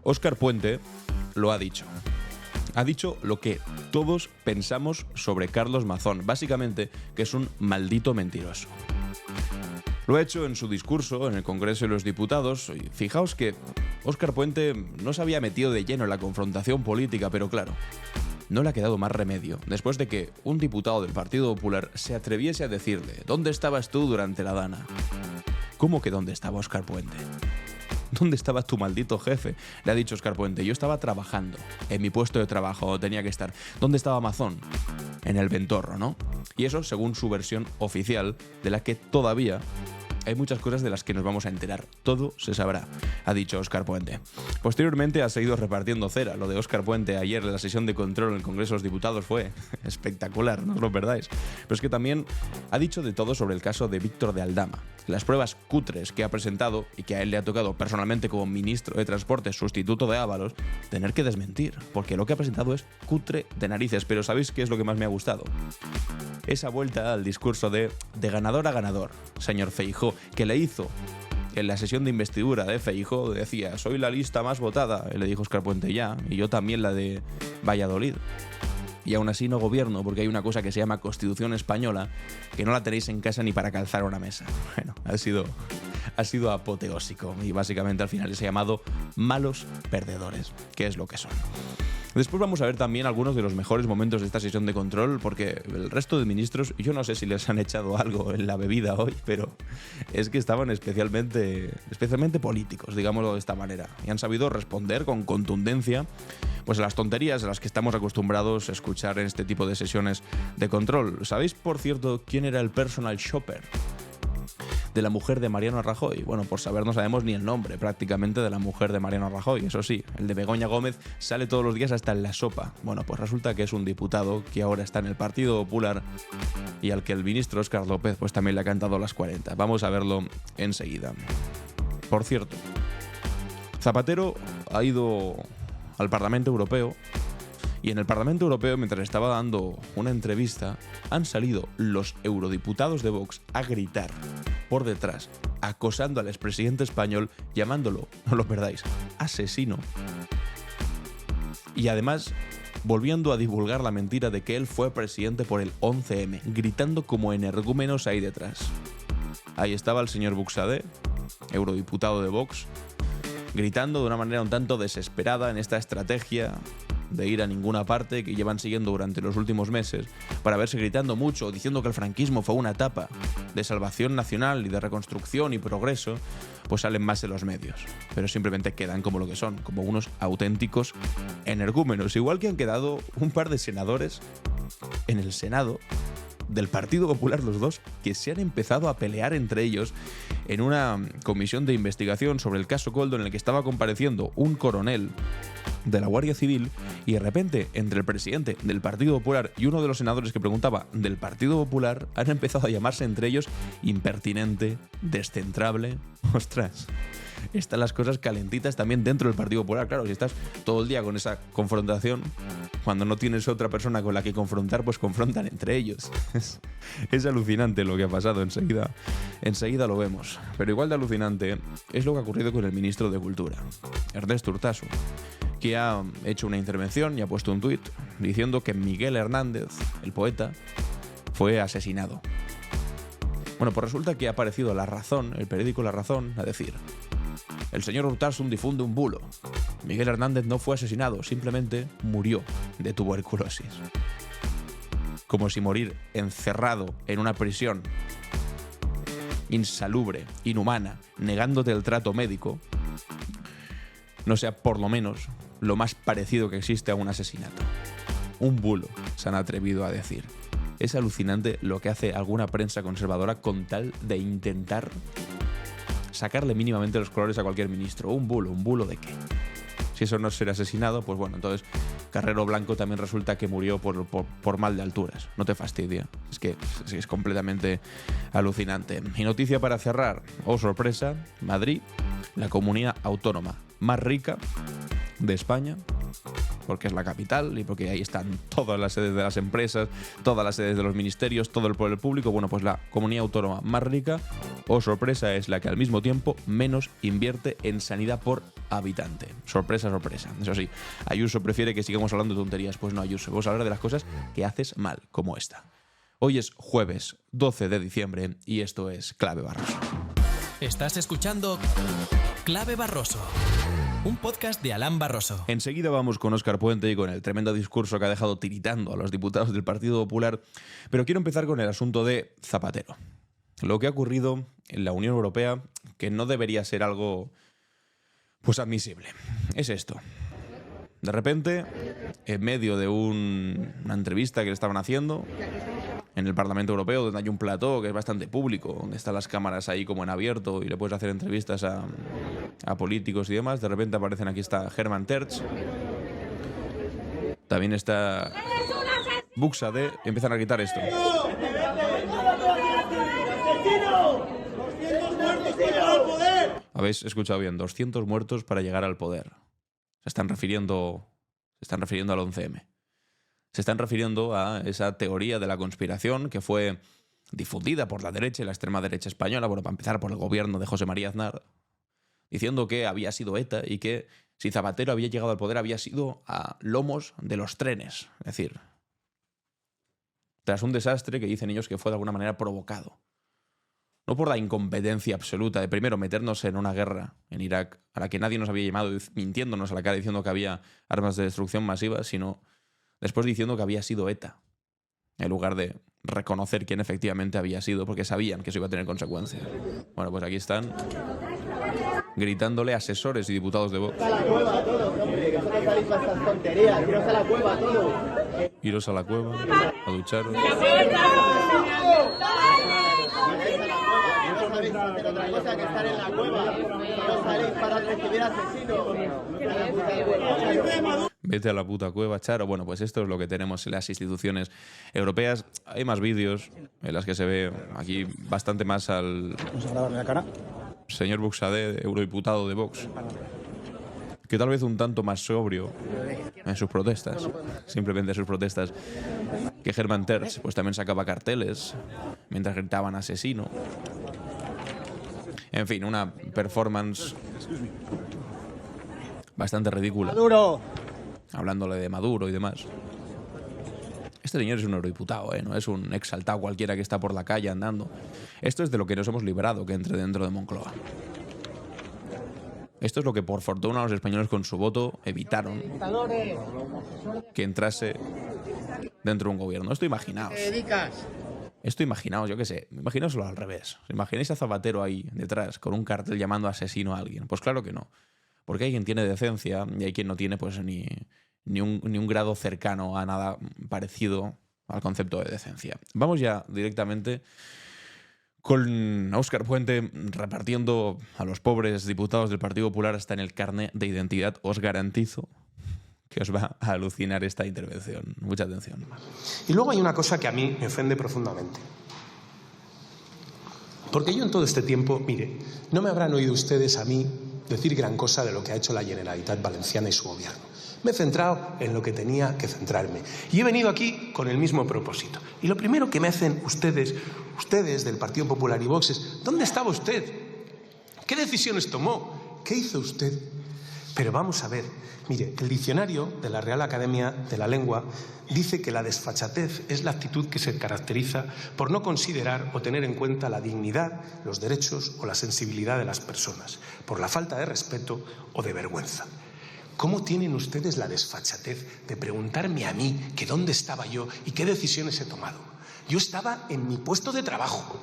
Óscar Puente lo ha dicho. Ha dicho lo que todos pensamos sobre Carlos Mazón, básicamente que es un maldito mentiroso. Lo ha hecho en su discurso en el Congreso de los Diputados. Y fijaos que Óscar Puente no se había metido de lleno en la confrontación política, pero claro, no le ha quedado más remedio después de que un diputado del Partido Popular se atreviese a decirle: ¿dónde estabas tú durante la Dana? ¿Cómo que dónde estaba Óscar Puente? ¿Dónde estaba tu maldito jefe? Le ha dicho Óscar Puente. Yo estaba trabajando en mi puesto de trabajo, tenía que estar. ¿Dónde estaba Mazón? En el Ventorro, ¿no? Y eso según su versión oficial, de la que todavía hay muchas cosas de las que nos vamos a enterar. Todo se sabrá, ha dicho Óscar Puente. Posteriormente ha seguido repartiendo cera. Lo de Óscar Puente ayer en la sesión de control en el Congreso de los Diputados fue espectacular, no os lo perdáis. Pero es que también ha dicho de todo sobre el caso de Víctor de Aldama. Las pruebas cutres que ha presentado y que a él le ha tocado personalmente como ministro de Transporte, sustituto de Ábalos, tener que desmentir, porque lo que ha presentado es cutre de narices. Pero ¿sabéis qué es lo que más me ha gustado? Esa vuelta al discurso de ganador a ganador, señor Feijóo, que le hizo en la sesión de investidura de Feijóo. Decía: soy la lista más votada, y le dijo Óscar Puente: ya, y yo también la de Valladolid. Y aún así no gobierno, porque hay una cosa que se llama Constitución Española, que no la tenéis en casa ni para calzar una mesa. Bueno, ha sido apoteósico, y básicamente al final se ha llamado malos perdedores, que es lo que son. Después vamos a ver también algunos de los mejores momentos de esta sesión de control, porque el resto de ministros, yo no sé si les han echado algo en la bebida hoy, pero es que estaban especialmente políticos, digámoslo de esta manera, y han sabido responder con contundencia pues a las tonterías a las que estamos acostumbrados a escuchar en este tipo de sesiones de control. ¿Sabéis, por cierto, quién era el personal shopper de la mujer de Mariano Rajoy? Bueno, por saber no sabemos ni el nombre prácticamente de la mujer de Mariano Rajoy. Eso sí, el de Begoña Gómez sale todos los días hasta en la sopa. Bueno, pues resulta que es un diputado que ahora está en el Partido Popular y al que el ministro Óscar López pues también le ha cantado las 40. Vamos a verlo enseguida. Por cierto, Zapatero ha ido al Parlamento Europeo. Y en el Parlamento Europeo, mientras estaba dando una entrevista, han salido los eurodiputados de Vox a gritar por detrás, acosando al expresidente español, llamándolo, no lo perdáis, asesino. Y además, volviendo a divulgar la mentira de que él fue presidente por el 11M, gritando como energúmenos ahí detrás. Ahí estaba el señor Buxadé, eurodiputado de Vox, gritando de una manera un tanto desesperada en esta estrategia de ir a ninguna parte que llevan siguiendo durante los últimos meses, para verse gritando mucho, diciendo que el franquismo fue una etapa de salvación nacional y de reconstrucción y progreso. Pues salen más en los medios, pero simplemente quedan como lo que son, como unos auténticos energúmenos, igual que han quedado un par de senadores en el Senado del Partido Popular, los dos, que se han empezado a pelear entre ellos en una comisión de investigación sobre el caso Koldo, en el que estaba compareciendo un coronel de la Guardia Civil, y de repente entre el presidente del Partido Popular y uno de los senadores que preguntaba del Partido Popular han empezado a llamarse entre ellos impertinente, descentrable. Ostras, están las cosas calentitas también dentro del Partido Popular. Claro, si estás todo el día con esa confrontación, cuando no tienes otra persona con la que confrontar, pues confrontan entre ellos. Es alucinante lo que ha pasado, enseguida lo vemos. Pero igual de alucinante es lo que ha ocurrido con el ministro de Cultura, Ernest Urtasun, que ha hecho una intervención y ha puesto un tuit diciendo que Miguel Hernández, el poeta, fue asesinado. Bueno, pues resulta que ha aparecido La Razón, el periódico La Razón, a decir: el señor Urtasun difunde un bulo. Miguel Hernández no fue asesinado, simplemente murió de tuberculosis. Como si morir encerrado en una prisión insalubre, inhumana, negándote el trato médico, no sea por lo menos lo más parecido que existe a un asesinato. Un bulo, se han atrevido a decir. Es alucinante lo que hace alguna prensa conservadora con tal de intentar sacarle mínimamente los colores a cualquier ministro. Un bulo ¿de qué? Si eso no es ser asesinado, pues bueno, entonces Carrero Blanco también resulta que murió por mal de alturas. No te fastidia. Es que es completamente alucinante. Y noticia para cerrar. Oh, sorpresa, Madrid, la comunidad autónoma más rica de España, porque es la capital y porque ahí están todas las sedes de las empresas, todas las sedes de los ministerios, todo el poder público. Bueno, pues la comunidad autónoma más rica, oh sorpresa, es la que al mismo tiempo menos invierte en sanidad por habitante. Sorpresa, sorpresa. Eso sí, Ayuso prefiere que sigamos hablando de tonterías. Pues no, Ayuso, vamos a hablar de las cosas que haces mal, como esta. Hoy es jueves 12 de diciembre y esto es Clave Barroso. Estás escuchando Clave Barroso, un podcast de Alan Barroso. Enseguida vamos con Óscar Puente y con el tremendo discurso que ha dejado tiritando a los diputados del Partido Popular, pero quiero empezar con el asunto de Zapatero. Lo que ha ocurrido en la Unión Europea, que no debería ser algo pues admisible. Es esto. De repente, en medio de una entrevista que le estaban haciendo en el Parlamento Europeo, donde hay un plató que es bastante público, donde están las cámaras ahí como en abierto y le puedes hacer entrevistas a políticos y demás, de repente aparecen aquí, está Hermann Tertsch, también está Buxade, y empiezan a gritar esto. Habéis escuchado bien, 200 muertos para llegar al poder. Se están refiriendo al 11M. Se están refiriendo a esa teoría de la conspiración que fue difundida por la derecha y la extrema derecha española, bueno, para empezar por el gobierno de José María Aznar, diciendo que había sido ETA y que si Zapatero había llegado al poder había sido a lomos de los trenes. Es decir, tras un desastre que dicen ellos que fue de alguna manera provocado. No por la incompetencia absoluta de primero meternos en una guerra en Irak a la que nadie nos había llamado, mintiéndonos a la cara diciendo que había armas de destrucción masiva, sino después diciendo que había sido ETA, en lugar de reconocer quién efectivamente había sido, porque sabían que eso iba a tener consecuencias. Bueno, pues aquí están gritándole a asesores y diputados de Vox. Iros a la cueva, a ducharos. Otra cosa que estar en la cueva, no saléis para recibir asesinos. Vete a la puta cueva, Charo. Bueno, pues esto es lo que tenemos en las instituciones europeas. Hay más vídeos en las que se ve aquí bastante más al señor Buxade, eurodiputado de Vox, que tal vez un tanto más sobrio en sus protestas, simplemente en sus protestas, que Hermann Tertsch, pues también sacaba carteles mientras gritaban asesino. En fin, una performance bastante ridícula. Maduro. Hablándole de Maduro y demás. Este señor es un eurodiputado, no es un exaltado cualquiera que está por la calle andando. Esto es de lo que nos hemos librado, que entre dentro de Moncloa. Esto es lo que por fortuna los españoles con su voto evitaron que entrase dentro de un gobierno. Esto imaginaos. Esto imaginaos, yo qué sé, imaginaoslo al revés. ¿Os imagináis a Zapatero ahí detrás con un cartel llamando asesino a alguien? Pues claro que no. Porque hay quien tiene decencia y hay quien no tiene pues ni un grado cercano a nada parecido al concepto de decencia. Vamos ya directamente con Óscar Puente repartiendo a los pobres diputados del Partido Popular hasta en el carnet de identidad. Os garantizo que os va a alucinar esta intervención. Mucha atención. Y luego hay una cosa que a mí me ofende profundamente. Porque yo en todo este tiempo, mire, no me habrán oído ustedes a mí decir gran cosa de lo que ha hecho la Generalitat Valenciana y su gobierno. Me he centrado en lo que tenía que centrarme. Y he venido aquí con el mismo propósito. Y lo primero que me hacen ustedes del Partido Popular y Vox es: ¿dónde estaba usted? ¿Qué decisiones tomó? ¿Qué hizo usted? Pero vamos a ver, mire, el diccionario de la Real Academia de la Lengua dice que la desfachatez es la actitud que se caracteriza por no considerar o tener en cuenta la dignidad, los derechos o la sensibilidad de las personas, por la falta de respeto o de vergüenza. ¿Cómo tienen ustedes la desfachatez de preguntarme a mí que dónde estaba yo y qué decisiones he tomado? Yo estaba en mi puesto de trabajo.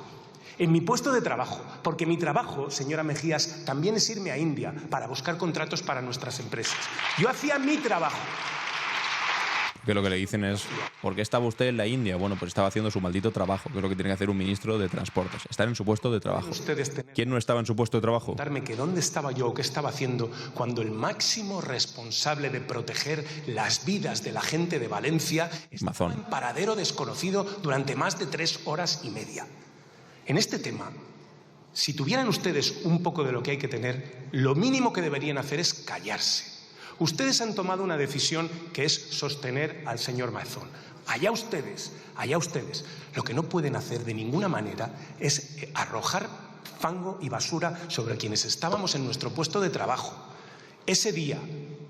En mi puesto de trabajo, porque mi trabajo, señora Mejías, también es irme a India para buscar contratos para nuestras empresas. Yo hacía mi trabajo. Que lo que le dicen es: ¿por qué estaba usted en la India? Bueno, pues estaba haciendo su maldito trabajo, que es lo que tiene que hacer un ministro de Transportes, estar en su puesto de trabajo. ¿Quién no estaba en su puesto de trabajo? Contarme que dónde estaba yo o qué estaba haciendo cuando el máximo responsable de proteger las vidas de la gente de Valencia estaba en paradero desconocido durante más de 3 horas y media. En este tema, si tuvieran ustedes un poco de lo que hay que tener, lo mínimo que deberían hacer es callarse. Ustedes han tomado una decisión que es sostener al señor Mazón. Allá ustedes, allá ustedes. Lo que no pueden hacer de ninguna manera es arrojar fango y basura sobre quienes estábamos en nuestro puesto de trabajo. Ese día,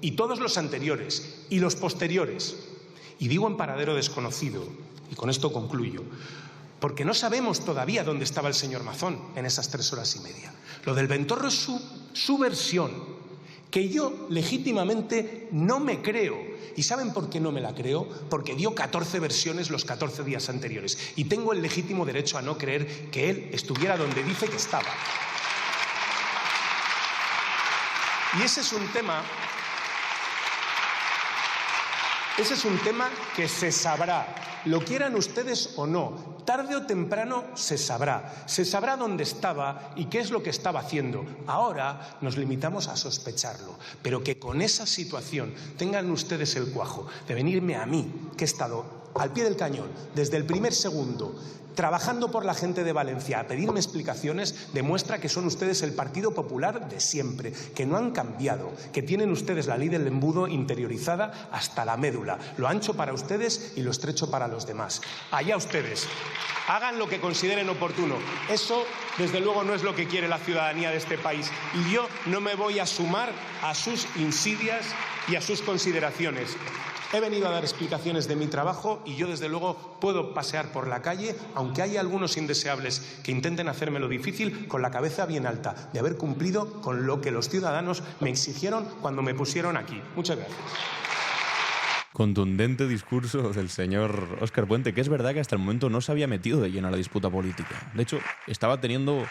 y todos los anteriores, y los posteriores, y digo en paradero desconocido, y con esto concluyo, porque no sabemos todavía dónde estaba el señor Mazón en esas 3 horas y media. Lo del Ventorro es su versión, que yo legítimamente no me creo. ¿Y saben por qué no me la creo? Porque dio 14 versiones los 14 días anteriores. Y tengo el legítimo derecho a no creer que él estuviera donde dice que estaba. Y ese es un tema que se sabrá, lo quieran ustedes o no, tarde o temprano se sabrá dónde estaba y qué es lo que estaba haciendo. Ahora nos limitamos a sospecharlo, pero que con esa situación tengan ustedes el cuajo de venirme a mí, que he estado al pie del cañón desde el primer segundo, trabajando por la gente de Valencia, a pedirme explicaciones, demuestra que son ustedes el Partido Popular de siempre, que no han cambiado, que tienen ustedes la ley del embudo interiorizada hasta la médula, lo ancho para ustedes y lo estrecho para los demás. Allá ustedes, hagan lo que consideren oportuno. Eso, desde luego, no es lo que quiere la ciudadanía de este país. Y yo no me voy a sumar a sus insidias y a sus consideraciones. He venido a dar explicaciones de mi trabajo y yo, desde luego, puedo pasear por la calle, aunque haya algunos indeseables que intenten hacérmelo difícil, con la cabeza bien alta, de haber cumplido con lo que los ciudadanos me exigieron cuando me pusieron aquí. Muchas gracias. Contundente discurso del señor Óscar Puente, que es verdad que hasta el momento no se había metido de lleno a la disputa política. De hecho, estaba teniendo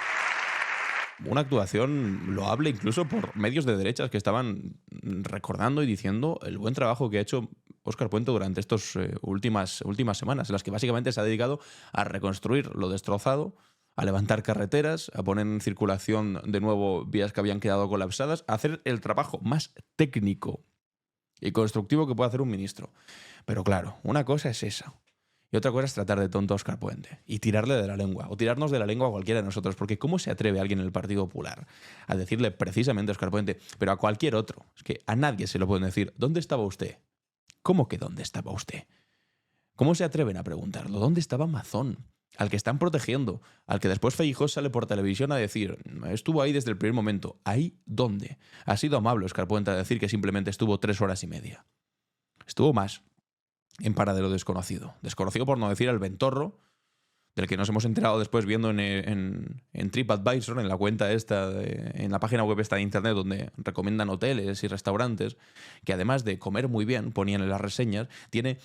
una actuación loable incluso por medios de derechas que estaban recordando y diciendo el buen trabajo que ha hecho Óscar Puente durante estas últimas semanas, en las que básicamente se ha dedicado a reconstruir lo destrozado, a levantar carreteras, a poner en circulación de nuevo vías que habían quedado colapsadas, a hacer el trabajo más técnico y constructivo que puede hacer un ministro. Pero claro, una cosa es esa. Y otra cosa es tratar de tonto a Óscar Puente y tirarle de la lengua, o tirarnos de la lengua a cualquiera de nosotros, porque ¿cómo se atreve alguien en el Partido Popular a decirle precisamente a Óscar Puente, pero a cualquier otro? Es que a nadie se lo pueden decir, ¿dónde estaba usted? ¿Cómo que dónde estaba usted? ¿Cómo se atreven a preguntarlo? ¿Dónde estaba Mazón? Al que están protegiendo, al que después Feijóo sale por televisión a decir, estuvo ahí desde el primer momento. ¿Ahí dónde? Ha sido amable Óscar Puente a decir que simplemente estuvo 3 horas y media. Estuvo más. En paradero desconocido. Desconocido por no decir el Ventorro, del que nos hemos enterado después viendo en TripAdvisor, en la cuenta esta, en la página web esta de internet donde recomiendan hoteles y restaurantes, que además de comer muy bien, ponían en las reseñas, tiene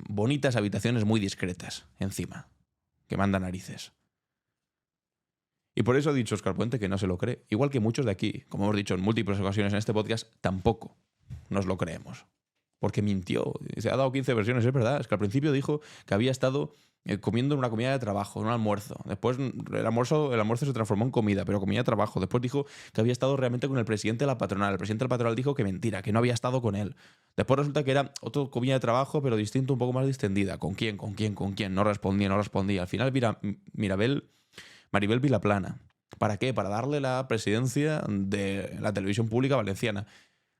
bonitas habitaciones muy discretas encima, que manda narices. Y por eso ha dicho Óscar Puente que no se lo cree. Igual que muchos de aquí, como hemos dicho en múltiples ocasiones en este podcast, tampoco nos lo creemos. Porque mintió, se ha dado 15 versiones, es verdad. Es que al principio dijo que había estado comiendo en una comida de trabajo, en un almuerzo. Después el almuerzo se transformó en comida, pero comida de trabajo. Después dijo que había estado realmente con el presidente de la patronal. El presidente de la patronal dijo que mentira, que no había estado con él. Después resulta que era otra comida de trabajo, pero distinto, un poco más distendida. ¿Con quién? ¿Con quién? ¿Con quién? No respondía. Al final Maribel Vilaplana. ¿Para qué? Para darle la presidencia de la televisión pública valenciana.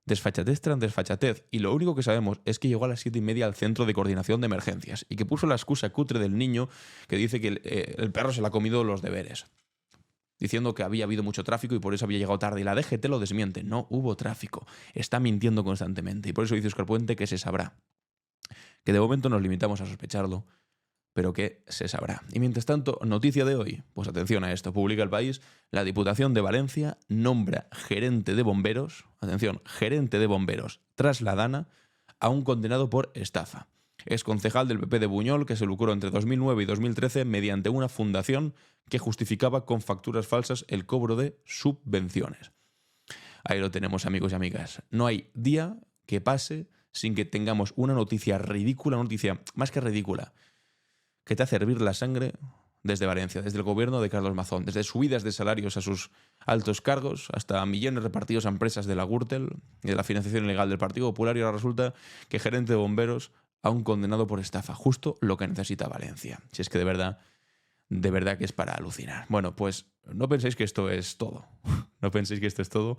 Desfachatez tras desfachatez. Y lo único que sabemos es que llegó a las 7:30 al centro de coordinación de emergencias y que puso la excusa cutre del niño que dice que el perro se le ha comido los deberes, diciendo que había habido mucho tráfico y por eso había llegado tarde. Y la DGT lo desmiente. No hubo tráfico. Está mintiendo constantemente. Y por eso dice Óscar Puente que se sabrá. Que de momento nos limitamos a sospecharlo, pero que se sabrá. Y mientras tanto, noticia de hoy, pues atención a esto, publica El País, la Diputación de Valencia nombra gerente de bomberos, atención, gerente de bomberos tras la Dana a un condenado por estafa. Es concejal del PP de Buñol que se lucró entre 2009 y 2013 mediante una fundación que justificaba con facturas falsas el cobro de subvenciones. Ahí lo tenemos, amigos y amigas. No hay día que pase sin que tengamos una noticia ridícula, una noticia más que ridícula, que te hace hervir la sangre desde Valencia, desde el gobierno de Carlos Mazón, desde subidas de salarios a sus altos cargos hasta millones repartidos a empresas de la Gürtel y de la financiación ilegal del Partido Popular, y ahora resulta que gerente de bomberos a un condenado por estafa, justo lo que necesita Valencia. Si es que de verdad de verdad que es para alucinar. Bueno, pues no penséis que esto es todo. No penséis que esto es todo,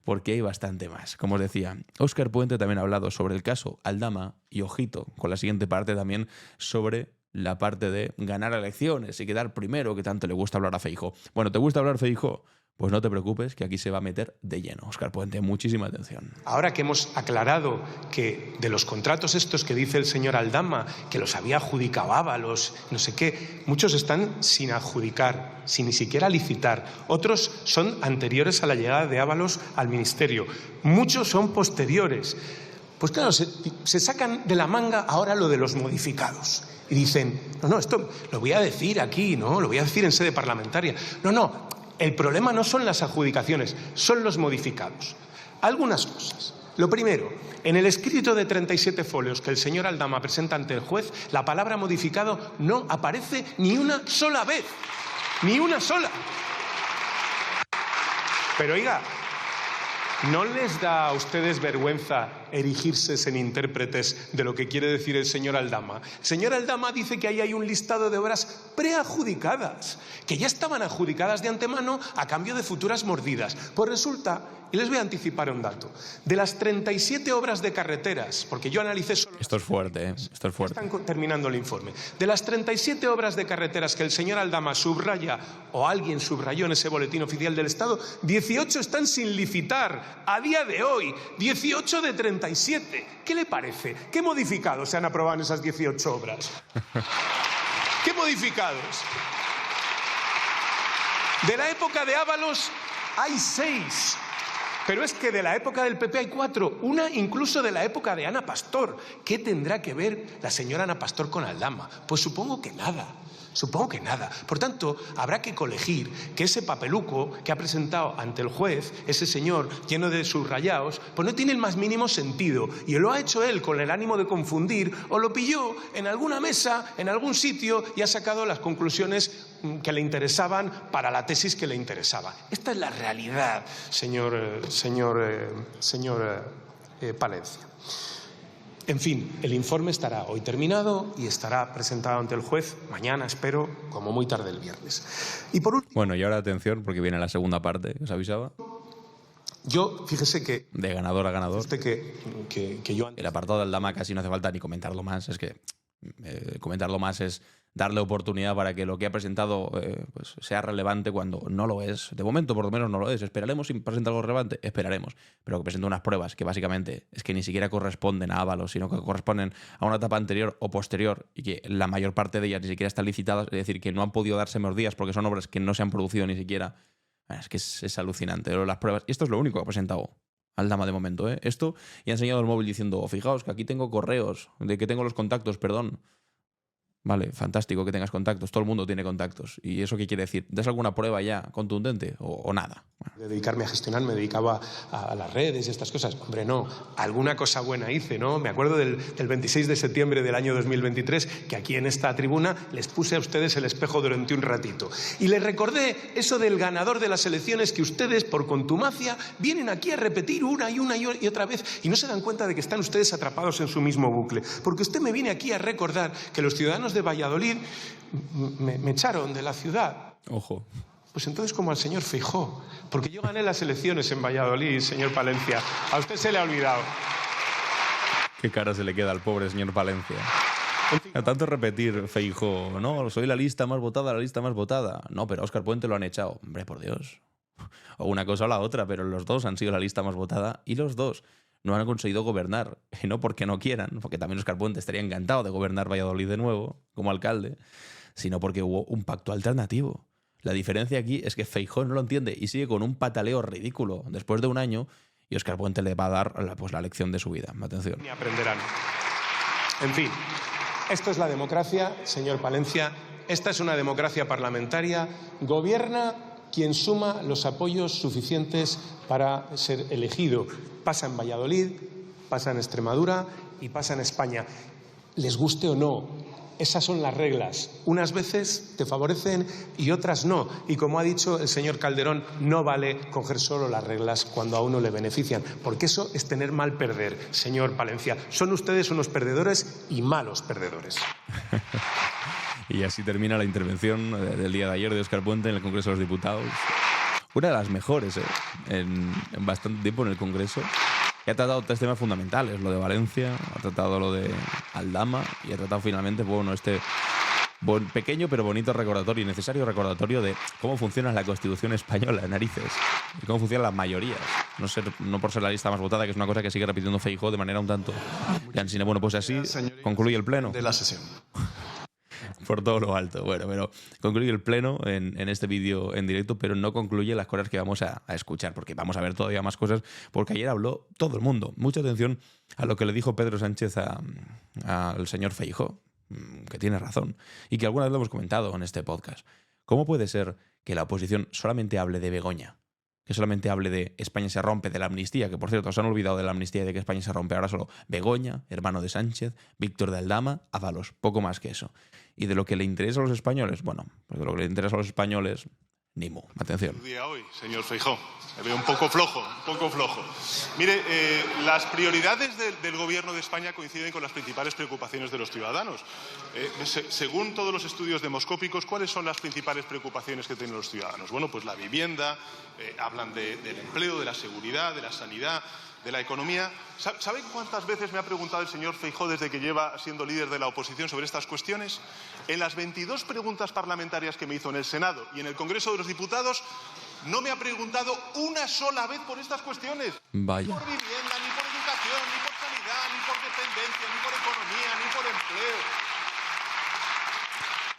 porque hay bastante más. Como os decía, Óscar Puente también ha hablado sobre el caso Aldama y, ojito, con la siguiente parte también sobre la parte de ganar elecciones y quedar primero, que tanto le gusta hablar a Feijóo. Bueno, ¿te gusta hablar, Feijóo? Pues no te preocupes, que aquí se va a meter de lleno. Óscar Puente, muchísima atención. Ahora que hemos aclarado que de los contratos estos que dice el señor Aldama, que los había adjudicado Ábalos, no sé qué, muchos están sin adjudicar, sin ni siquiera licitar. Otros son anteriores a la llegada de Ábalos al ministerio. Muchos son posteriores. Pues claro, se sacan de la manga ahora lo de los modificados. Y dicen, no, esto lo voy a decir aquí, ¿no? Lo voy a decir en sede parlamentaria. No. El problema no son las adjudicaciones, son los modificados. Algunas cosas. Lo primero, en el escrito de 37 folios que el señor Aldama presenta ante el juez, la palabra modificado no aparece ni una sola vez. Ni una sola. Pero oiga, ¿no les da a ustedes vergüenza erigirse en intérpretes de lo que quiere decir el señor Aldama? El señor Aldama dice que ahí hay un listado de obras preadjudicadas, que ya estaban adjudicadas de antemano a cambio de futuras mordidas. Pues resulta, y les voy a anticipar un dato, de las 37 obras de carreteras, porque yo analicé solo... Esto es fuerte, Esto es fuerte. Están terminando el informe. De las 37 obras de carreteras que el señor Aldama subraya, o alguien subrayó en ese boletín oficial del Estado, 18 están sin licitar a día de hoy. 18 de 37. ¿Qué le parece? ¿Qué modificados se han aprobado en esas 18 obras? ¿Qué modificados? De la época de Ábalos hay 6. Pero es que de la época del PP hay 4, una incluso de la época de Ana Pastor. ¿Qué tendrá que ver la señora Ana Pastor con Aldama? Pues supongo que nada. Por tanto, habrá que colegir que ese papeluco que ha presentado ante el juez, ese señor lleno de subrayados, pues no tiene el más mínimo sentido. Y lo ha hecho él con el ánimo de confundir, o lo pilló en alguna mesa, en algún sitio, y ha sacado las conclusiones que le interesaban para la tesis que le interesaba. Esta es la realidad, señor Palencia. En fin, el informe estará hoy terminado y estará presentado ante el juez mañana, espero, como muy tarde el viernes. Y por último... Bueno, y ahora atención, porque viene la segunda parte, ¿os avisaba? Yo, fíjese que... De ganador a ganador. Usted que yo... El apartado de Aldama casi no hace falta ni comentarlo más. Es que comentarlo más es darle oportunidad para que lo que ha presentado pues sea relevante cuando no lo es. De momento, por lo menos, no lo es. ¿Esperaremos si presenta algo relevante? Esperaremos. Pero que presente unas pruebas que básicamente es que ni siquiera corresponden a Ábalos, sino que corresponden a una etapa anterior o posterior y que la mayor parte de ellas ni siquiera están licitadas. Es decir, que no han podido darse mordidas porque son obras que no se han producido ni siquiera. Es que es alucinante. Las pruebas. Y esto es lo único que ha presentado Aldama de momento, ¿eh? Esto, y ha enseñado el móvil diciendo, fijaos que aquí tengo correos, de que tengo los contactos, perdón. Vale, fantástico que tengas contactos, todo el mundo tiene contactos. ¿Y eso qué quiere decir? ¿Das alguna prueba ya contundente o nada? De dedicarme a gestionar, me dedicaba a las redes y estas cosas. Hombre, no, alguna cosa buena hice, ¿no? Me acuerdo del 26 de septiembre del año 2023, que aquí en esta tribuna les puse a ustedes el espejo durante un ratito. Y les recordé eso del ganador de las elecciones que ustedes, por contumacia, vienen aquí a repetir una y otra vez y no se dan cuenta de que están ustedes atrapados en su mismo bucle. Porque usted me viene aquí a recordar que los ciudadanos de Valladolid me echaron de la ciudad. Ojo. Pues entonces como al señor Feijóo, porque yo gané las elecciones en Valladolid, señor Palencia. A usted se le ha olvidado. Qué cara se le queda al pobre señor Palencia. A tanto repetir Feijóo, no, soy la lista más votada. No, pero a Óscar Puente lo han echado. Hombre, por Dios. O una cosa o la otra, pero los dos han sido la lista más votada y los dos no han conseguido gobernar. Y no porque no quieran, porque también Óscar Puente estaría encantado de gobernar Valladolid de nuevo, como alcalde, sino porque hubo un pacto alternativo. La diferencia aquí es que Feijóo no lo entiende y sigue con un pataleo ridículo después de un año y Óscar Puente le va a dar la lección de su vida. Atención. Ni aprenderán. En fin, esto es la democracia, señor Palencia. Esta es una democracia parlamentaria. Gobierna quien suma los apoyos suficientes para ser elegido. Pasa en Valladolid, pasa en Extremadura y pasa en España. Les guste o no, esas son las reglas. Unas veces te favorecen y otras no. Y como ha dicho el señor Calderón, no vale coger solo las reglas cuando a uno le benefician, porque eso es tener mal perder, señor Palencia. Son ustedes unos perdedores y malos perdedores. Y así termina la intervención del día de ayer de Óscar Puente en el Congreso de los Diputados. Una de las mejores en bastante tiempo en el Congreso. Que ha tratado tres temas fundamentales. Lo de Valencia, ha tratado lo de Aldama y ha tratado finalmente, bueno, este pequeño pero bonito recordatorio y necesario recordatorio de cómo funciona la Constitución española, narices. Y cómo funcionan las mayorías. No por ser la lista más votada, que es una cosa que sigue repitiendo Feijóo de manera un tanto cansina. Bueno, pues así concluye el pleno. De la sesión. Por todo lo alto. Bueno, pero concluye el pleno en este vídeo en directo, pero no concluye las cosas que vamos a escuchar, porque vamos a ver todavía más cosas, porque ayer habló todo el mundo. Mucha atención a lo que le dijo Pedro Sánchez al señor Feijóo, que tiene razón, y que alguna vez lo hemos comentado en este podcast. ¿Cómo puede ser que la oposición solamente hable de Begoña? Que solamente hable de España se rompe, de la amnistía, que por cierto se han olvidado de la amnistía y de que España se rompe. Ahora solo Begoña, hermano de Sánchez, Víctor de Aldama, Ábalos, poco más que eso. Y de lo que le interesa a los españoles, bueno, pues de lo que le interesa a los españoles, ni mu. Atención. Día hoy, señor Feijóo. Me veo un poco flojo, un poco flojo. Mire, las prioridades del Gobierno de España coinciden con las principales preocupaciones de los ciudadanos. Según todos los estudios demoscópicos, ¿cuáles son las principales preocupaciones que tienen los ciudadanos? Bueno, pues la vivienda, hablan del empleo, de la seguridad, de la sanidad, de la economía. ¿Sabe cuántas veces me ha preguntado el señor Feijóo desde que lleva siendo líder de la oposición sobre estas cuestiones? En las 22 preguntas parlamentarias que me hizo en el Senado y en el Congreso de los Diputados, no me ha preguntado una sola vez por estas cuestiones. Vaya. Ni por vivienda, ni por educación, ni por sanidad, ni por dependencia, ni por economía, ni por empleo.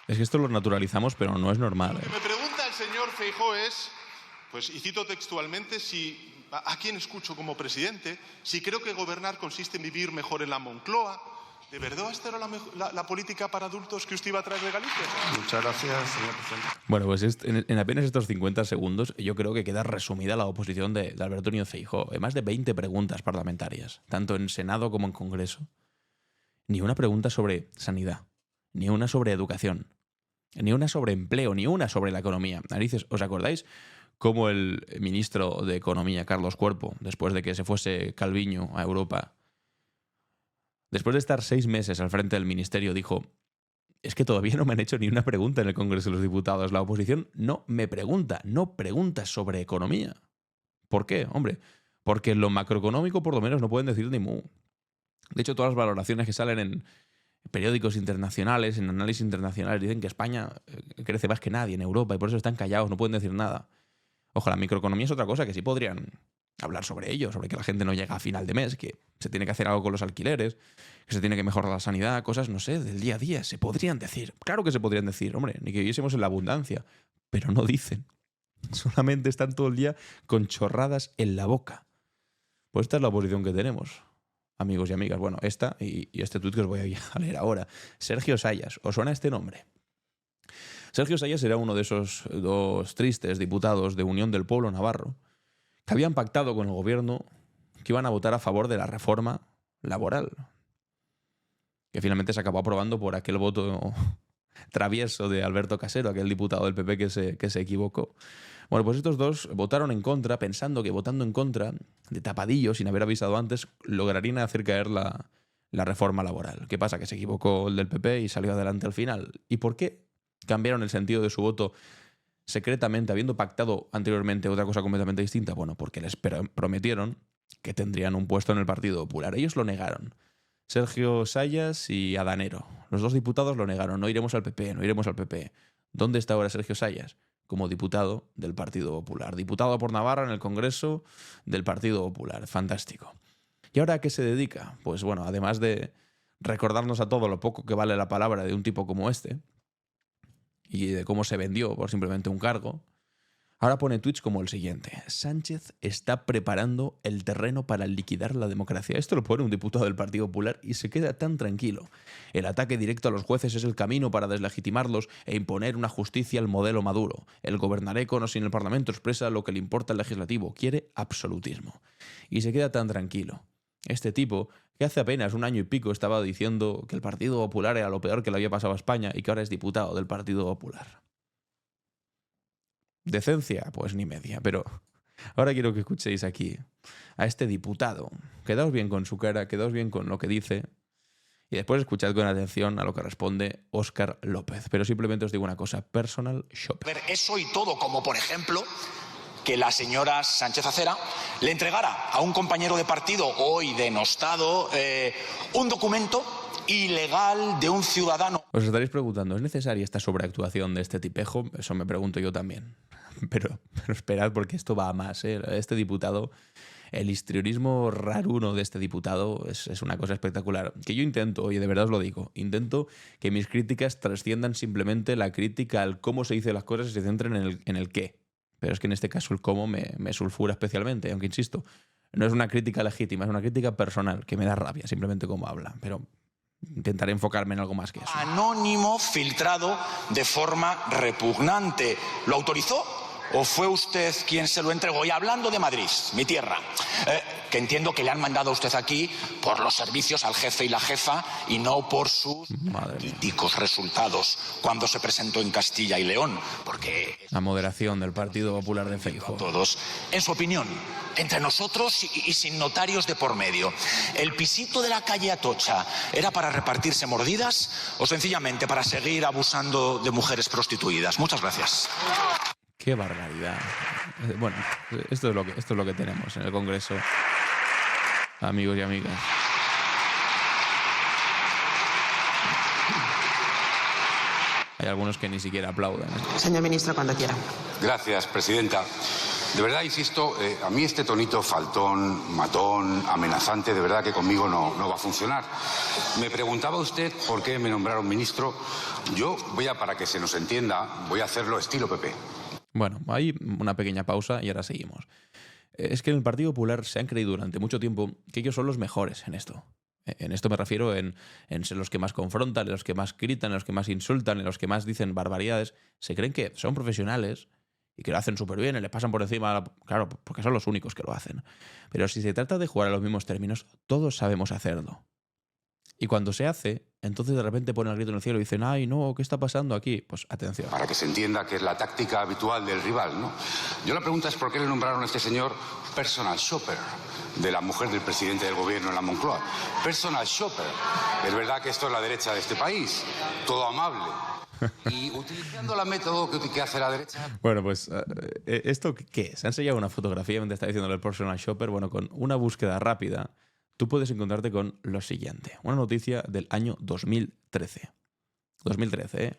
Es que esto lo naturalizamos, pero no es normal. Lo que me pregunta el señor Feijóo es, pues, y cito textualmente, a quién escucho como presidente, si creo que gobernar consiste en vivir mejor en la Moncloa. ¿De verdad esta era la política para adultos que usted iba a traer de Galicia? Muchas gracias, señor presidente. Bueno, pues en apenas estos 50 segundos yo creo que queda resumida la oposición de Alberto Núñez Feijóo. Más de 20 preguntas parlamentarias, tanto en Senado como en Congreso. Ni una pregunta sobre sanidad, ni una sobre educación, ni una sobre empleo, ni una sobre la economía. Narices, ¿os acordáis cómo el ministro de Economía, Carlos Cuerpo, después de que se fuese Calviño a Europa, después de estar 6 meses al frente del ministerio, dijo: es que todavía no me han hecho ni una pregunta en el Congreso de los Diputados. La oposición no pregunta sobre economía. ¿Por qué? Hombre, porque en lo macroeconómico por lo menos no pueden decir ni mu. De hecho, todas las valoraciones que salen en periódicos internacionales, en análisis internacionales, dicen que España crece más que nadie en Europa y por eso están callados, no pueden decir nada. Ojo, la microeconomía es otra cosa que sí podrían hablar sobre ello, sobre que la gente no llega a final de mes, que se tiene que hacer algo con los alquileres, que se tiene que mejorar la sanidad, cosas, no sé, del día a día. Se podrían decir, claro que se podrían decir, hombre, ni que viviésemos en la abundancia, pero no dicen. Solamente están todo el día con chorradas en la boca. Pues esta es la oposición que tenemos, amigos y amigas. Bueno, esta y este tuit que os voy a leer ahora. Sergio Sayas, ¿os suena este nombre? Sergio Sayas era uno de esos 2 tristes diputados de Unión del Pueblo Navarro que habían pactado con el gobierno que iban a votar a favor de la reforma laboral, que finalmente se acabó aprobando por aquel voto travieso de Alberto Casero, aquel diputado del PP que se equivocó. Bueno, pues estos dos votaron en contra, pensando que votando en contra, de tapadillo, sin haber avisado antes, lograrían hacer caer la reforma laboral. ¿Qué pasa? Que se equivocó el del PP y salió adelante al final. ¿Y por qué cambiaron el sentido de su voto secretamente, habiendo pactado anteriormente otra cosa completamente distinta? Bueno, porque les prometieron que tendrían un puesto en el Partido Popular. Ellos lo negaron. Sergio Sayas y Adanero. Los 2 diputados lo negaron. No iremos al PP, no iremos al PP. ¿Dónde está ahora Sergio Sayas? Como diputado del Partido Popular. Diputado por Navarra en el Congreso del Partido Popular. Fantástico. ¿Y ahora a qué se dedica? Pues bueno, además de recordarnos a todo lo poco que vale la palabra de un tipo como este, y de cómo se vendió por simplemente un cargo, ahora pone tweets como el siguiente: Sánchez está preparando el terreno para liquidar la democracia. Esto lo pone un diputado del Partido Popular y se queda tan tranquilo. El ataque directo a los jueces es el camino para deslegitimarlos e imponer una justicia al modelo Maduro. El gobernaré con o sin el Parlamento expresa lo que le importa al legislativo. Quiere absolutismo. Y se queda tan tranquilo. Este tipo, que hace apenas 1 año y pico estaba diciendo que el Partido Popular era lo peor que le había pasado a España y que ahora es diputado del Partido Popular. Decencia, pues ni media, pero ahora quiero que escuchéis aquí a este diputado. Quedaos bien con su cara, quedaos bien con lo que dice Y después escuchad con atención a lo que responde Óscar López. Pero simplemente os digo una cosa, personal shopper. Ver eso y todo, como por ejemplo que la señora Sánchez Acera le entregara a un compañero de partido hoy denostado un documento ilegal de un ciudadano. Os estaréis preguntando, ¿es necesaria esta sobreactuación de este tipejo? Eso me pregunto yo también. Pero esperad porque esto va a más, ¿eh? Este diputado, el histrionismo raruno de este diputado es una cosa espectacular. Que yo intento, oye, de verdad os lo digo, intento que mis críticas trasciendan simplemente la crítica al cómo se dicen las cosas y se centren en el qué. Pero es que en este caso el cómo me sulfura especialmente, aunque insisto, no es una crítica legítima, es una crítica personal, que me da rabia simplemente cómo habla, pero intentaré enfocarme en algo más que eso. Anónimo filtrado de forma repugnante. ¿Lo autorizó o fue usted quien se lo entregó? Y hablando de Madrid, mi tierra, que entiendo que le han mandado a usted aquí por los servicios al jefe y la jefa y no por sus críticos resultados cuando se presentó en Castilla y León, porque la moderación del Partido Popular de Feijóo. Todos, en su opinión, entre nosotros y sin notarios de por medio, ¿el pisito de la calle Atocha era para repartirse mordidas o sencillamente para seguir abusando de mujeres prostituidas? Muchas gracias. ¡Qué barbaridad! Bueno, esto es lo que tenemos en el Congreso, amigos y amigas. Hay algunos que ni siquiera aplauden, ¿eh? Señor ministro, cuando quiera. Gracias, presidenta. De verdad, insisto, a mí este tonito faltón, matón, amenazante, de verdad que conmigo no va a funcionar. Me preguntaba usted por qué me nombraron ministro. Yo para que se nos entienda, voy a hacerlo estilo PP. Bueno, hay una pequeña pausa y ahora seguimos. Es que en el Partido Popular se han creído durante mucho tiempo que ellos son los mejores en esto. En esto me refiero en ser los que más confrontan, en los que más gritan, en los que más insultan, en los que más dicen barbaridades. Se creen que son profesionales y que lo hacen súper bien y le pasan por encima, claro, porque son los únicos que lo hacen. Pero si se trata de jugar a los mismos términos, todos sabemos hacerlo. Y cuando se hace, entonces de repente ponen el grito en el cielo y dicen, ¡ay, no! ¿Qué está pasando aquí? Pues atención. Para que se entienda que es la táctica habitual del rival, ¿no? Yo la pregunta es por qué le nombraron a este señor personal shopper de la mujer del presidente del gobierno en la Moncloa. Personal shopper. Es verdad que esto es la derecha de este país. Todo amable. Y utilizando la método que hace la derecha... Bueno, pues, ¿esto qué es? Se ha enseñado una fotografía donde está diciendo el personal shopper. Bueno, con una búsqueda rápida, tú puedes encontrarte con lo siguiente. Una noticia del año 2013. 2013, ¿eh?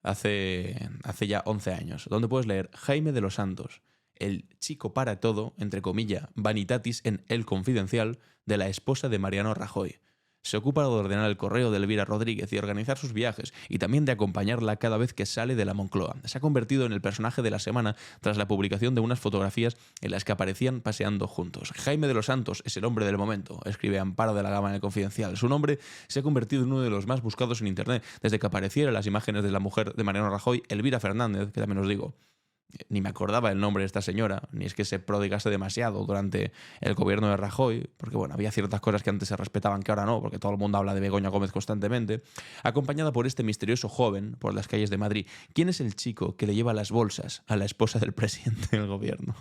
Hace ya 11 años. Donde puedes leer Jaime de los Santos, el chico para todo, entre comillas, vanitatis en El Confidencial, de la esposa de Mariano Rajoy. Se ocupa de ordenar el correo de Elvira Rodríguez y organizar sus viajes, y también de acompañarla cada vez que sale de la Moncloa. Se ha convertido en el personaje de la semana tras la publicación de unas fotografías en las que aparecían paseando juntos. Jaime de los Santos es el hombre del momento, escribe Amparo de la Gama en El Confidencial. Su nombre se ha convertido en uno de los más buscados en Internet desde que aparecieron las imágenes de la mujer de Mariano Rajoy, Elvira Fernández, que también os digo, ni me acordaba el nombre de esta señora, ni es que se prodigase demasiado durante el gobierno de Rajoy, porque bueno, había ciertas cosas que antes se respetaban que ahora no, porque todo el mundo habla de Begoña Gómez constantemente, acompañada por este misterioso joven por las calles de Madrid. ¿Quién es el chico que le lleva las bolsas a la esposa del presidente del gobierno?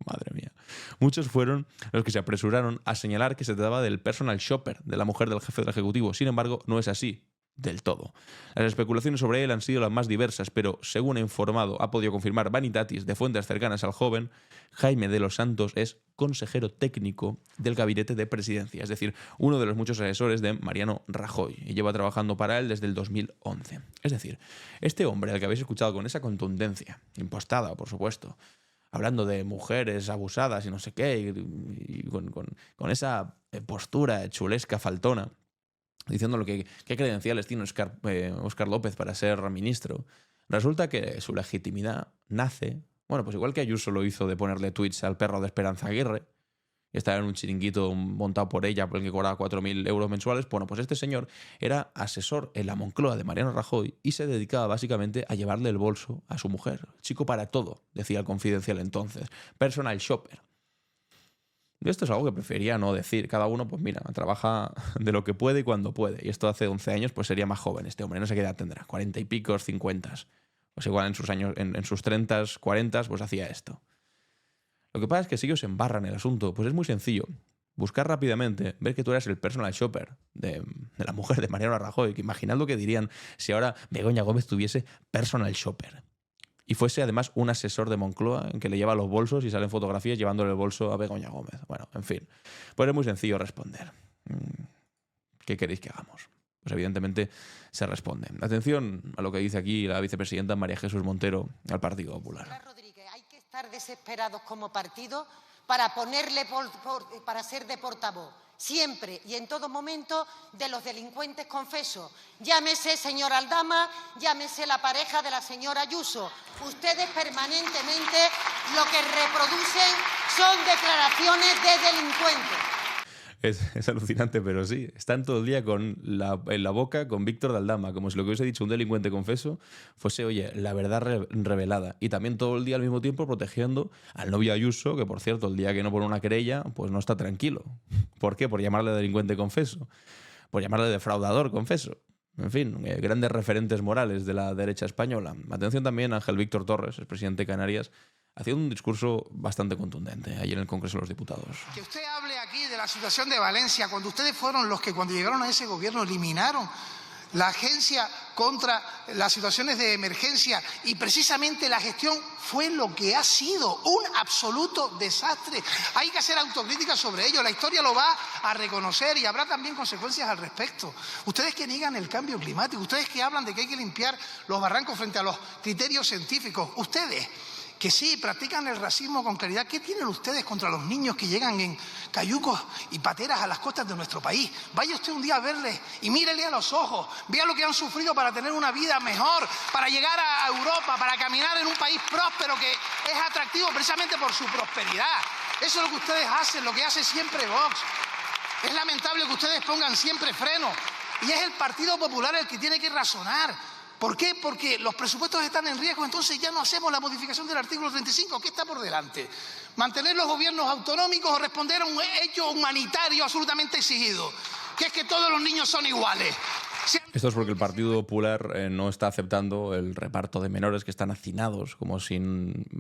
Madre mía. Muchos fueron los que se apresuraron a señalar que se trataba del personal shopper de la mujer del jefe del Ejecutivo. Sin embargo, no es así del todo. Las especulaciones sobre él han sido las más diversas, pero según ha informado, ha podido confirmar Vanitatis de fuentes cercanas al joven, Jaime de los Santos es consejero técnico del gabinete de presidencia, es decir, uno de los muchos asesores de Mariano Rajoy, y lleva trabajando para él desde el 2011. Es decir, este hombre al que habéis escuchado con esa contundencia, impostada, por supuesto, hablando de mujeres abusadas y no sé qué, y con esa postura chulesca faltona, diciendo qué credenciales tiene Óscar López para ser ministro, resulta que su legitimidad nace, bueno, pues igual que Ayuso lo hizo de ponerle tweets al perro de Esperanza Aguirre, y estaba en un chiringuito montado por ella, por el que cobraba 4.000 euros mensuales. Bueno, pues este señor era asesor en la Moncloa de Mariano Rajoy y se dedicaba básicamente a llevarle el bolso a su mujer. Chico para todo, decía El Confidencial entonces. Personal shopper. Esto es algo que prefería no decir. Cada uno, pues mira, trabaja de lo que puede y cuando puede. Y esto hace 11 años, pues sería más joven este hombre. No sé qué edad tendrá, 40 y pico, 50. Pues igual en sus años, en sus 30, 40, pues hacía esto. Lo que pasa es que si ellos se embarran el asunto, pues es muy sencillo. buscar rápidamente, ver que tú eras el personal shopper de la mujer de Mariano Rajoy, que imaginad lo que dirían si ahora Begoña Gómez tuviese personal shopper. Y fuese además un asesor de Moncloa en que le lleva los bolsos y salen fotografías llevándole el bolso a Begoña Gómez. Bueno, en fin. Pues es muy sencillo responder. ¿Qué queréis que hagamos? Pues evidentemente se responde. Atención a lo que dice aquí la vicepresidenta María Jesús Montero al Partido Popular. Rodríguez, hay que estar desesperados como partido para para ser de portavoz, siempre y en todo momento, de los delincuentes confesos. Llámese señor Aldama, llámese la pareja de la señora Ayuso. Ustedes permanentemente lo que reproducen son declaraciones de delincuentes. Es alucinante, pero sí. Están todo el día en la boca con Víctor de Aldama, como si lo que hubiese dicho un delincuente confeso fuese, oye, la verdad revelada. Y también todo el día al mismo tiempo protegiendo al novio Ayuso, que por cierto, el día que no pone una querella, pues no está tranquilo. ¿Por qué? Por llamarle delincuente confeso. Por llamarle defraudador confeso. En fin, grandes referentes morales de la derecha española. Atención también a Ángel Víctor Torres, el presidente de Canarias, haciendo un discurso bastante contundente ayer en el Congreso de los Diputados. Que usted hable aquí de la situación de Valencia, cuando ustedes fueron los que cuando llegaron a ese gobierno eliminaron la agencia contra las situaciones de emergencia y precisamente la gestión fue lo que ha sido un absoluto desastre. Hay que hacer autocrítica sobre ello, la historia lo va a reconocer y habrá también consecuencias al respecto. Ustedes que niegan el cambio climático, ustedes que hablan de que hay que limpiar los barrancos frente a los criterios científicos, ustedes que sí practican el racismo con claridad, ¿qué tienen ustedes contra los niños que llegan en cayucos y pateras a las costas de nuestro país? Vaya usted un día a verles y mírele a los ojos, vea lo que han sufrido para tener una vida mejor, para llegar a Europa, para caminar en un país próspero que es atractivo precisamente por su prosperidad. Eso es lo que ustedes hacen, lo que hace siempre Vox. Es lamentable que ustedes pongan siempre freno y es el Partido Popular el que tiene que razonar. ¿Por qué? Porque los presupuestos están en riesgo, entonces ya no hacemos la modificación del artículo 35. ¿Qué está por delante? ¿Mantener los gobiernos autonómicos o responder a un hecho humanitario absolutamente exigido? Que es que todos los niños son iguales. Esto es porque el Partido Popular no está aceptando el reparto de menores que están hacinados como si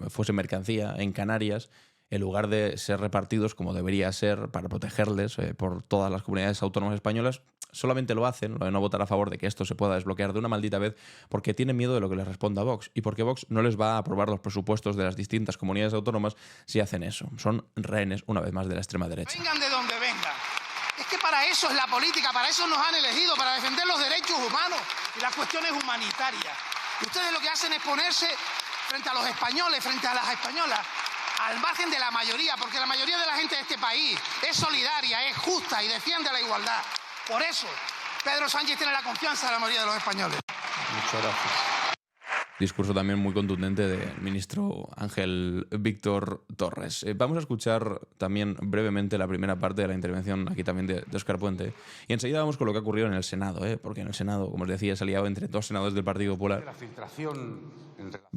fuese mercancía en Canarias, en lugar de ser repartidos como debería ser para protegerles por todas las comunidades autónomas españolas. Solamente lo hacen, lo de no votar a favor de que esto se pueda desbloquear de una maldita vez, porque tienen miedo de lo que les responda Vox y porque Vox no les va a aprobar los presupuestos de las distintas comunidades autónomas si hacen eso. Son rehenes, una vez más, de la extrema derecha. Vengan de donde vengan. Es que para eso es la política, para eso nos han elegido, para defender los derechos humanos y las cuestiones humanitarias. Y ustedes lo que hacen es ponerse frente a los españoles, frente a las españolas, al margen de la mayoría, porque la mayoría de la gente de este país es solidaria, es justa y defiende la igualdad. Por eso, Pedro Sánchez tiene la confianza de la mayoría de los españoles. Muchas gracias. Discurso también muy contundente del ministro Ángel Víctor Torres. Vamos a escuchar también brevemente la primera parte de la intervención aquí también de Óscar Puente. Y enseguida vamos con lo que ha ocurrido en el Senado, porque en el Senado, como os decía, se ha liado entre dos senadores del Partido Popular.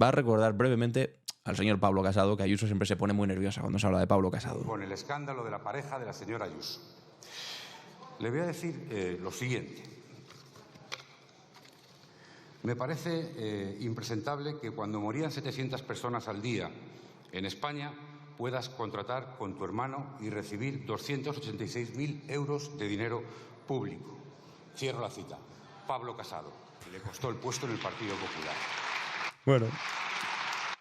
Va a recordar brevemente al señor Pablo Casado, que Ayuso siempre se pone muy nerviosa cuando se habla de Pablo Casado. Con el escándalo de la pareja de la señora Ayuso. Le voy a decir lo siguiente. Me parece impresentable que cuando morían 700 personas al día en España puedas contratar con tu hermano y recibir 286.000 euros de dinero público. Cierro la cita. Pablo Casado. Le costó el puesto en el Partido Popular. Bueno,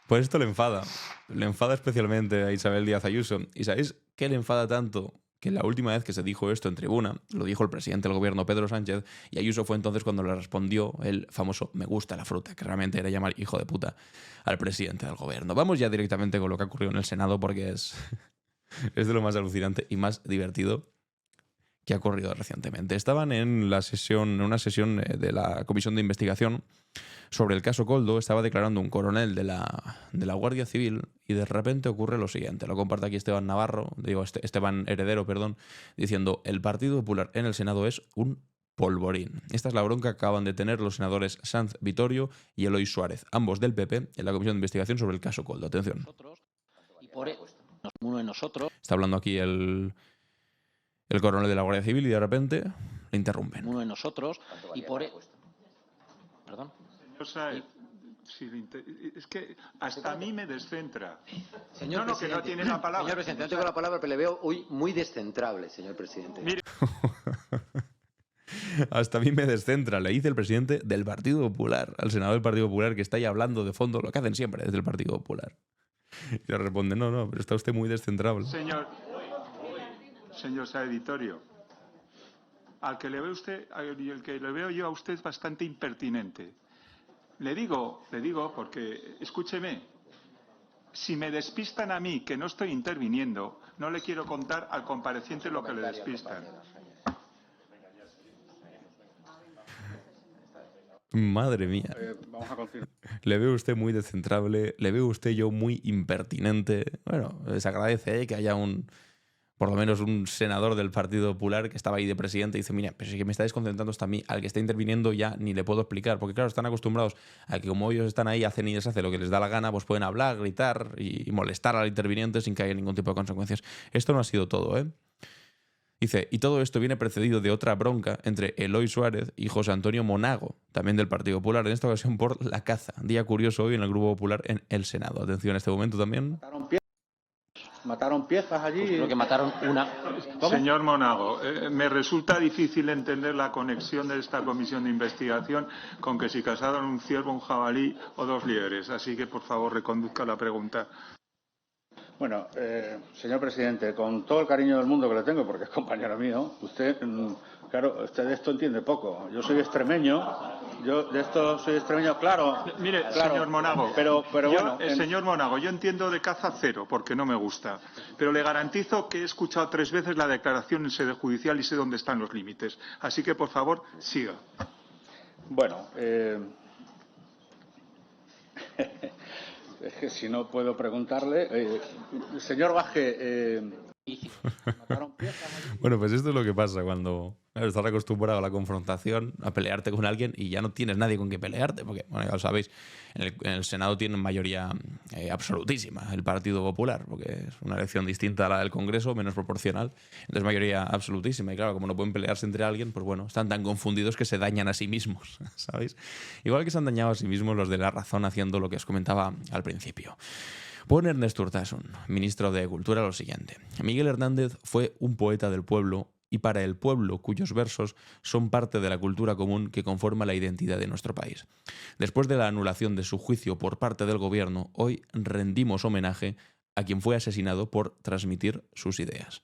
pues esto le enfada. Le enfada especialmente a Isabel Díaz Ayuso. ¿Y sabéis qué le enfada tanto? Que la última vez que se dijo esto en tribuna, lo dijo el presidente del gobierno, Pedro Sánchez, y Ayuso fue entonces cuando le respondió el famoso "me gusta la fruta", que realmente era llamar hijo de puta al presidente del gobierno. Vamos ya directamente con lo que ha ocurrido en el Senado, porque es de lo más alucinante y más divertido que ha ocurrido recientemente. Estaban en una sesión de la Comisión de Investigación sobre el caso Koldo. Estaba declarando un coronel de la Guardia Civil y de repente ocurre lo siguiente. Lo comparte aquí Esteban Heredero, diciendo: el Partido Popular en el Senado es un polvorín. Esta es la bronca que acaban de tener los senadores Sanz Vittorio y Eloy Suárez, ambos del PP, en la Comisión de Investigación sobre el caso Koldo. Atención. Está hablando aquí el coronel de la Guardia Civil y de repente le interrumpen. Uno de nosotros y por... ¿Perdón? Es que hasta a mí me descentra. Señor que no tiene la palabra. Señor presidente, no tengo la palabra, pero le veo hoy muy descentrable, señor presidente. Mire. Hasta a mí me descentra, le dice el presidente del Partido Popular, al senador del Partido Popular, que está ahí hablando de fondo, lo que hacen siempre desde el Partido Popular. Y le responde, no, pero está usted muy descentrable. Señor Saeditorio, al que le ve usted, el que le veo yo a usted es bastante impertinente. Le digo, porque, escúcheme, si me despistan a mí, que no estoy interviniendo, no le quiero contar al compareciente lo que le despistan. Madre mía. Vamos a continuar. Le veo usted muy descentrable, le veo usted yo muy impertinente. Bueno, les agradece que haya por lo menos un senador del Partido Popular que estaba ahí de presidente y dice, mira, pero si que me está desconcentrando hasta a mí, al que está interviniendo ya ni le puedo explicar, porque claro, están acostumbrados a que como ellos están ahí, hacen y deshace lo que les da la gana, pues pueden hablar, gritar y molestar al interviniente sin que haya ningún tipo de consecuencias. Esto no ha sido todo, ¿eh? Dice, y todo esto viene precedido de otra bronca entre Eloy Suárez y José Antonio Monago, también del Partido Popular, en esta ocasión por la caza. Día curioso hoy en el Grupo Popular en el Senado. Atención a este momento también. Mataron piezas allí. Pues creo que mataron una. ¿Cómo? Señor Monago, me resulta difícil entender la conexión de esta comisión de investigación con que si cazaron un ciervo, un jabalí o 2 liebres. Así que, por favor, reconduzca la pregunta. Bueno, señor presidente, con todo el cariño del mundo que le tengo, porque es compañero mío, usted, claro, usted de esto entiende poco. Yo soy extremeño, claro. Mire, claro, señor Monago, pero bueno, señor Monago, yo entiendo de caza cero, porque no me gusta. Pero le garantizo que he escuchado 3 veces la declaración en sede judicial y sé dónde están los límites. Así que, por favor, siga. Bueno, es que si no puedo preguntarle. Señor Baje, Bueno, pues esto es lo que pasa cuando estás acostumbrado a la confrontación, a pelearte con alguien y ya no tienes nadie con que pelearte, porque, bueno, ya lo sabéis, en el Senado tienen mayoría absolutísima el Partido Popular, porque es una elección distinta a la del Congreso, menos proporcional, entonces mayoría absolutísima. Y claro, como no pueden pelearse entre alguien, pues bueno, están tan confundidos que se dañan a sí mismos, ¿sabéis? Igual que se han dañado a sí mismos los de La Razón haciendo lo que os comentaba al principio. Pone Ernest Urtasun, ministro de Cultura, lo siguiente. Miguel Hernández fue un poeta del pueblo y para el pueblo cuyos versos son parte de la cultura común que conforma la identidad de nuestro país. Después de la anulación de su juicio por parte del gobierno, hoy rendimos homenaje a quien fue asesinado por transmitir sus ideas.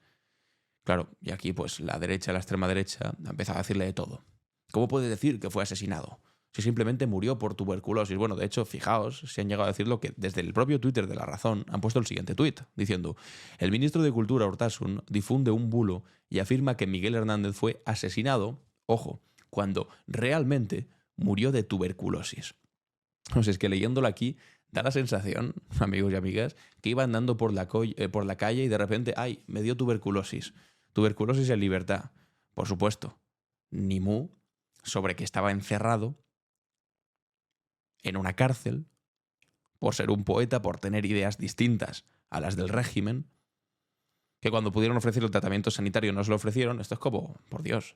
Claro, y aquí pues la derecha, la extrema derecha, ha empezado a decirle de todo. ¿Cómo puede decir que fue asesinado? Si simplemente murió por tuberculosis. Bueno, de hecho, fijaos, se han llegado a decirlo que desde el propio Twitter de La Razón han puesto el siguiente tuit, diciendo: el ministro de Cultura, Urtasun, difunde un bulo y afirma que Miguel Hernández fue asesinado, ojo, cuando realmente murió de tuberculosis. O sea, es que leyéndolo aquí da la sensación, amigos y amigas, que iba andando por la calle y de repente, ¡ay, me dio tuberculosis! Tuberculosis en libertad. Por supuesto, ni mu sobre que estaba encerrado en una cárcel por ser un poeta, por tener ideas distintas a las del régimen, que cuando pudieron ofrecer el tratamiento sanitario no se lo ofrecieron. Esto es como, por Dios.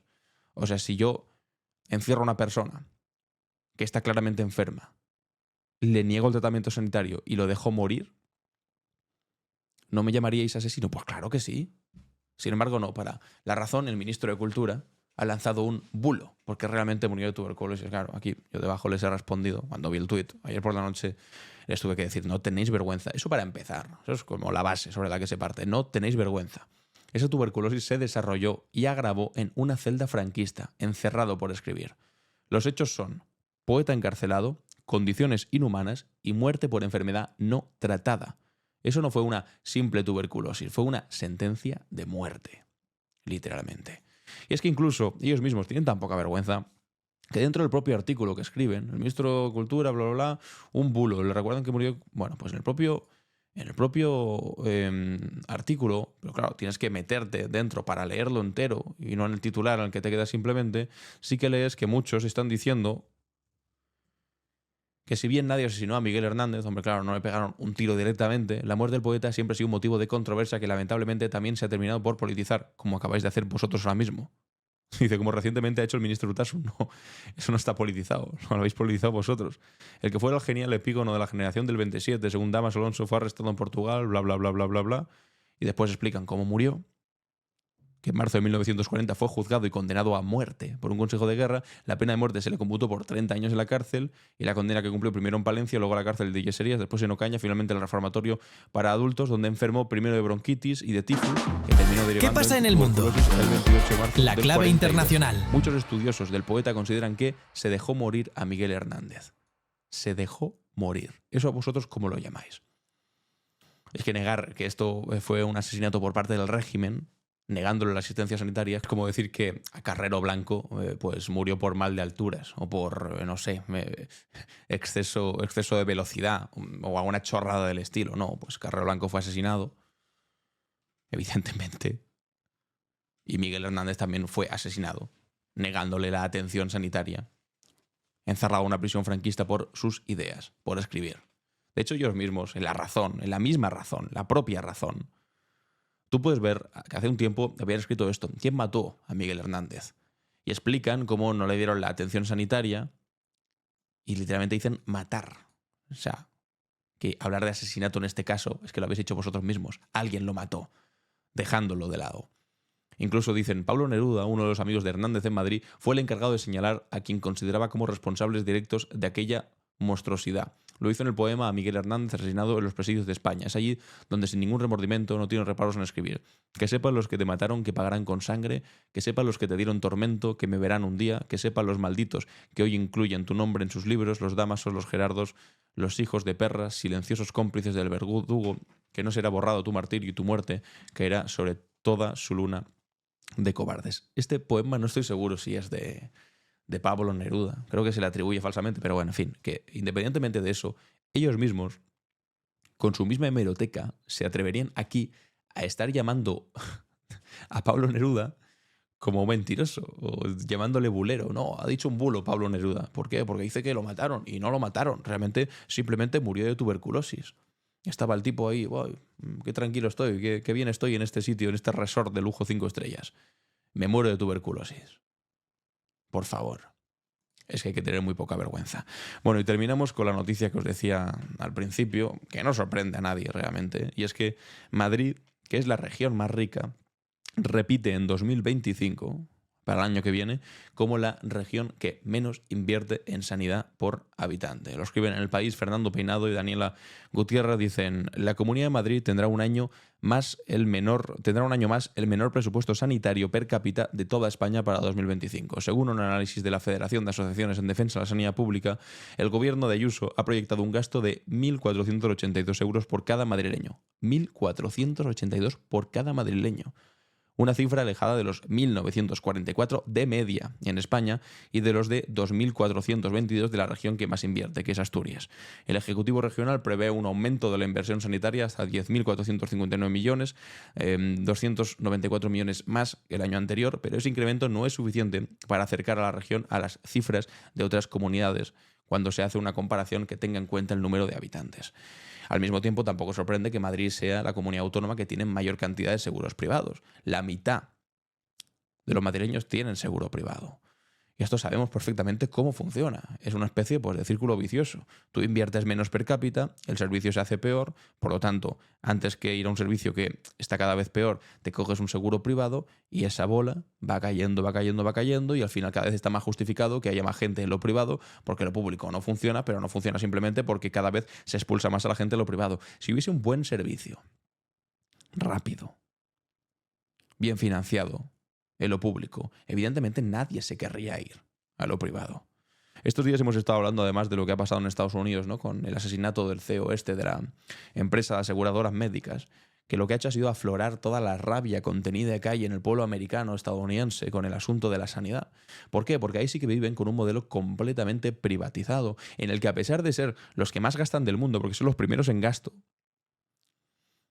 O sea, si yo encierro a una persona que está claramente enferma, le niego el tratamiento sanitario y lo dejo morir, ¿no me llamaríais asesino? Pues claro que sí. Sin embargo, no. Para La Razón, el ministro de Cultura ha lanzado un bulo, porque realmente murió de tuberculosis. Claro, aquí yo debajo les he respondido, cuando vi el tuit, ayer por la noche, les tuve que decir, no tenéis vergüenza. Eso para empezar, eso es como la base sobre la que se parte. No tenéis vergüenza. Esa tuberculosis se desarrolló y agravó en una celda franquista, encerrado por escribir. Los hechos son: poeta encarcelado, condiciones inhumanas y muerte por enfermedad no tratada. Eso no fue una simple tuberculosis, fue una sentencia de muerte, literalmente. Y es que incluso ellos mismos tienen tan poca vergüenza que dentro del propio artículo que escriben, el ministro de Cultura, bla, bla, bla, un bulo, le recuerdan que murió. Bueno, pues en el propio artículo, pero claro, tienes que meterte dentro para leerlo entero y no en el titular al que te quedas simplemente, sí que lees que muchos están diciendo que si bien nadie asesinó a Miguel Hernández, hombre, claro, no le pegaron un tiro directamente, la muerte del poeta siempre ha sido un motivo de controversia que lamentablemente también se ha terminado por politizar, como acabáis de hacer vosotros ahora mismo. Dice, como recientemente ha hecho el ministro Utasu. No, eso no está politizado, lo habéis politizado vosotros. El que fuera el genial epígono de la generación del 27, según Damas Alonso, fue arrestado en Portugal, bla, bla, bla, bla, bla, bla. Y después explican cómo murió, que en marzo de 1940 fue juzgado y condenado a muerte por un consejo de guerra. La pena de muerte se le computó por 30 años en la cárcel y la condena que cumplió primero en Palencia, luego a la cárcel de Yeserías, después en Ocaña, finalmente en el reformatorio para adultos, donde enfermó primero de bronquitis y de tifus, que terminó derivando. ¿Qué pasa en el mundo? El 28 de marzo La del clave 42. internacional. Muchos estudiosos del poeta consideran que se dejó morir a Miguel Hernández. Se dejó morir. ¿Eso a vosotros cómo lo llamáis? Es que negar que esto fue un asesinato por parte del régimen, negándole la asistencia sanitaria, es como decir que a Carrero Blanco pues murió por mal de alturas o por, no sé, exceso de velocidad o alguna chorrada del estilo. No, pues Carrero Blanco fue asesinado, evidentemente, y Miguel Hernández también fue asesinado, negándole la atención sanitaria, encerrado en una prisión franquista por sus ideas, por escribir. De hecho, ellos mismos, en la misma razón, la propia razón, tú puedes ver que hace un tiempo habían escrito esto. ¿Quién mató a Miguel Hernández? Y explican cómo no le dieron la atención sanitaria y literalmente dicen matar. O sea, que hablar de asesinato en este caso es que lo habéis hecho vosotros mismos. Alguien lo mató, dejándolo de lado. Incluso dicen, Pablo Neruda, uno de los amigos de Hernández en Madrid, fue el encargado de señalar a quien consideraba como responsables directos de aquella monstruosidad. Lo hizo en el poema a Miguel Hernández asesinado en los presidios de España. Es allí donde sin ningún remordimiento no tienen reparos en escribir. Que sepan los que te mataron que pagarán con sangre, que sepan los que te dieron tormento que me verán un día, que sepan los malditos que hoy incluyen tu nombre en sus libros, los Damasos, los Gerardos, los hijos de perras, silenciosos cómplices del verdugo, que no será borrado tu martirio y tu muerte, caerá sobre toda su luna de cobardes. Este poema no estoy seguro si es de Pablo Neruda. Creo que se le atribuye falsamente, pero bueno, en fin, que independientemente de eso, ellos mismos, con su misma hemeroteca, se atreverían aquí a estar llamando a Pablo Neruda como mentiroso, o llamándole bulero. No, ha dicho un bulo Pablo Neruda. ¿Por qué? Porque dice que lo mataron, y no lo mataron. Realmente, simplemente murió de tuberculosis. Estaba el tipo ahí, wow, qué tranquilo estoy, qué bien estoy en este sitio, en este resort de lujo 5 estrellas. Me muero de tuberculosis. Por favor. Es que hay que tener muy poca vergüenza. Bueno, y terminamos con la noticia que os decía al principio, que no sorprende a nadie realmente, y es que Madrid, que es la región más rica, repite en 2025, para el año que viene, como la región que menos invierte en sanidad por habitante. Lo escriben en El País Fernando Peinado y Daniela Gutiérrez. Dicen, la Comunidad de Madrid tendrá un año más el menor presupuesto sanitario per cápita de toda España para 2025. Según un análisis de la Federación de Asociaciones en Defensa de la Sanidad Pública, el gobierno de Ayuso ha proyectado un gasto de 1.482 euros por cada madrileño. 1.482 por cada madrileño. Una cifra alejada de los 1.944 de media en España y de los de 2.422 de la región que más invierte, que es Asturias. El Ejecutivo Regional prevé un aumento de la inversión sanitaria hasta 10.459 millones, 294 millones más que el año anterior, pero ese incremento no es suficiente para acercar a la región a las cifras de otras comunidades cuando se hace una comparación que tenga en cuenta el número de habitantes. Al mismo tiempo, tampoco sorprende que Madrid sea la comunidad autónoma que tiene mayor cantidad de seguros privados. La mitad de los madrileños tienen seguro privado. Y esto sabemos perfectamente cómo funciona. Es una especie de círculo vicioso. Tú inviertes menos per cápita, el servicio se hace peor, por lo tanto, antes que ir a un servicio que está cada vez peor, te coges un seguro privado y esa bola va cayendo, va cayendo, va cayendo y al final cada vez está más justificado que haya más gente en lo privado porque lo público no funciona, pero no funciona simplemente porque cada vez se expulsa más a la gente en lo privado. Si hubiese un buen servicio, rápido, bien financiado, en lo público, evidentemente nadie se querría ir a lo privado. Estos días hemos estado hablando además de lo que ha pasado en Estados Unidos, ¿no? Con el asesinato del CEO de la empresa de aseguradoras médicas, que lo que ha hecho ha sido aflorar toda la rabia contenida que hay en el pueblo americano estadounidense con el asunto de la sanidad. ¿Por qué? Porque ahí sí que viven con un modelo completamente privatizado, en el que a pesar de ser los que más gastan del mundo, porque son los primeros en gasto,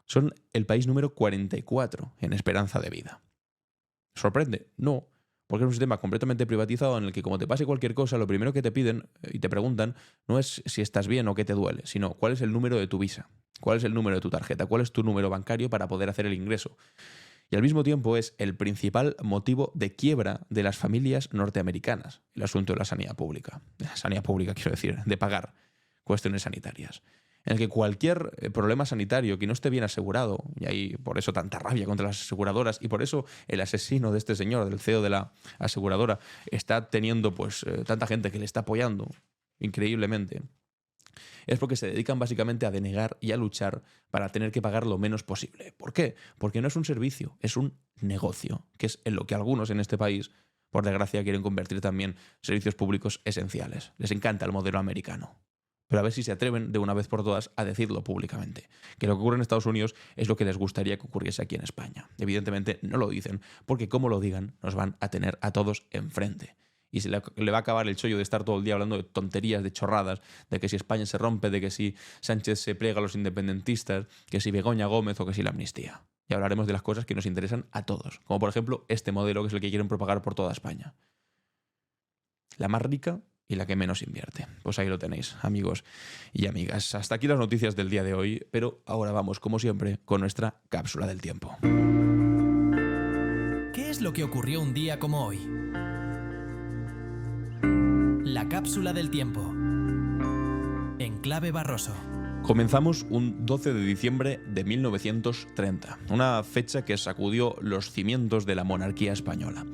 son el país número 44 en esperanza de vida. ¿Sorprende? No, porque es un sistema completamente privatizado en el que como te pase cualquier cosa, lo primero que te piden y te preguntan no es si estás bien o qué te duele, sino cuál es el número de tu visa, cuál es el número de tu tarjeta, cuál es tu número bancario para poder hacer el ingreso. Y al mismo tiempo es el principal motivo de quiebra de las familias norteamericanas, el asunto de la sanidad pública. Quiero decir, de pagar cuestiones sanitarias. En el que cualquier problema sanitario que no esté bien asegurado, y hay por eso tanta rabia contra las aseguradoras, y por eso el asesino de este señor, del CEO de la aseguradora, está teniendo tanta gente que le está apoyando, increíblemente, es porque se dedican básicamente a denegar y a luchar para tener que pagar lo menos posible. ¿Por qué? Porque no es un servicio, es un negocio, que es en lo que algunos en este país, por desgracia, quieren convertir también servicios públicos esenciales. Les encanta el modelo americano. Pero a ver si se atreven de una vez por todas a decirlo públicamente. Que lo que ocurre en Estados Unidos es lo que les gustaría que ocurriese aquí en España. Evidentemente no lo dicen, porque como lo digan, nos van a tener a todos enfrente. Y se le va a acabar el chollo de estar todo el día hablando de tonterías, de chorradas, de que si España se rompe, de que si Sánchez se plega a los independentistas, que si Begoña Gómez o que si la amnistía. Y hablaremos de las cosas que nos interesan a todos. Como por ejemplo este modelo que es el que quieren propagar por toda España. La más rica y la que menos invierte. Pues ahí lo tenéis, amigos y amigas. Hasta aquí las noticias del día de hoy, pero ahora vamos, como siempre, con nuestra cápsula del tiempo. ¿Qué es lo que ocurrió un día como hoy? La cápsula del tiempo. En clave Barroso. Comenzamos un 12 de diciembre de 1930, una fecha que sacudió los cimientos de la monarquía española.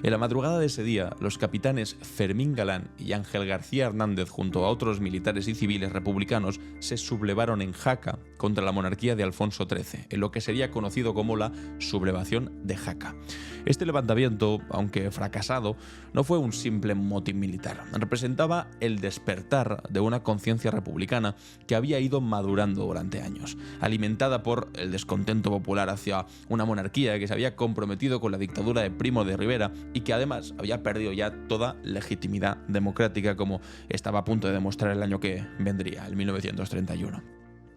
En la madrugada de ese día, los capitanes Fermín Galán y Ángel García Hernández, junto a otros militares y civiles republicanos, se sublevaron en Jaca contra la monarquía de Alfonso XIII, en lo que sería conocido como la sublevación de Jaca. Este levantamiento, aunque fracasado, no fue un simple motín militar. Representaba el despertar de una conciencia republicana que había ido madurando durante años, alimentada por el descontento popular hacia una monarquía que se había comprometido con la dictadura de Primo de Rivera y que además había perdido ya toda legitimidad democrática, como estaba a punto de demostrar el año que vendría, el 1931.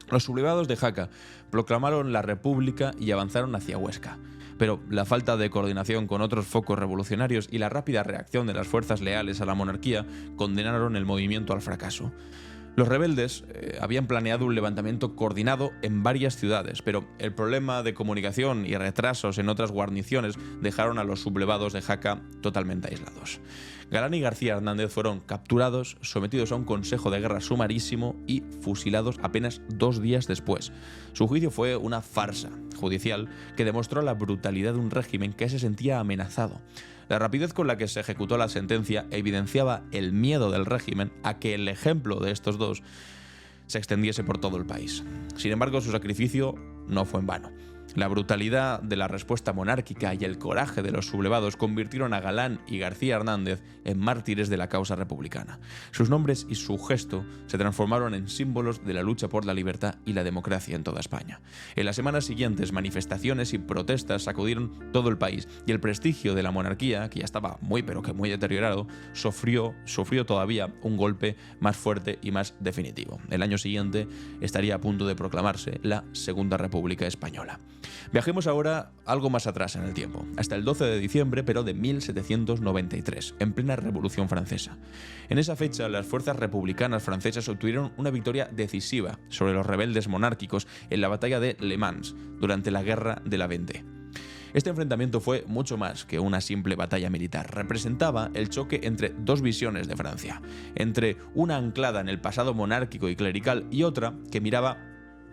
Los sublevados de Jaca proclamaron la República y avanzaron hacia Huesca. Pero la falta de coordinación con otros focos revolucionarios y la rápida reacción de las fuerzas leales a la monarquía condenaron el movimiento al fracaso. Los rebeldes habían planeado un levantamiento coordinado en varias ciudades, pero el problema de comunicación y retrasos en otras guarniciones dejaron a los sublevados de Jaca totalmente aislados. Galán y García Hernández fueron capturados, sometidos a un consejo de guerra sumarísimo y fusilados apenas 2 días después. Su juicio fue una farsa judicial que demostró la brutalidad de un régimen que se sentía amenazado. La rapidez con la que se ejecutó la sentencia evidenciaba el miedo del régimen a que el ejemplo de estos dos se extendiese por todo el país. Sin embargo, su sacrificio no fue en vano. La brutalidad de la respuesta monárquica y el coraje de los sublevados convirtieron a Galán y García Hernández en mártires de la causa republicana. Sus nombres y su gesto se transformaron en símbolos de la lucha por la libertad y la democracia en toda España. En las semanas siguientes, manifestaciones y protestas sacudieron todo el país y el prestigio de la monarquía, que ya estaba muy deteriorado, sufrió todavía un golpe más fuerte y más definitivo. El año siguiente estaría a punto de proclamarse la Segunda República Española. Viajemos ahora algo más atrás en el tiempo, hasta el 12 de diciembre, pero de 1793, en plena Revolución Francesa. En esa fecha, las fuerzas republicanas francesas obtuvieron una victoria decisiva sobre los rebeldes monárquicos en la batalla de Le Mans, durante la Guerra de la Vendée. Este enfrentamiento fue mucho más que una simple batalla militar. Representaba el choque entre dos visiones de Francia, entre una anclada en el pasado monárquico y clerical y otra que miraba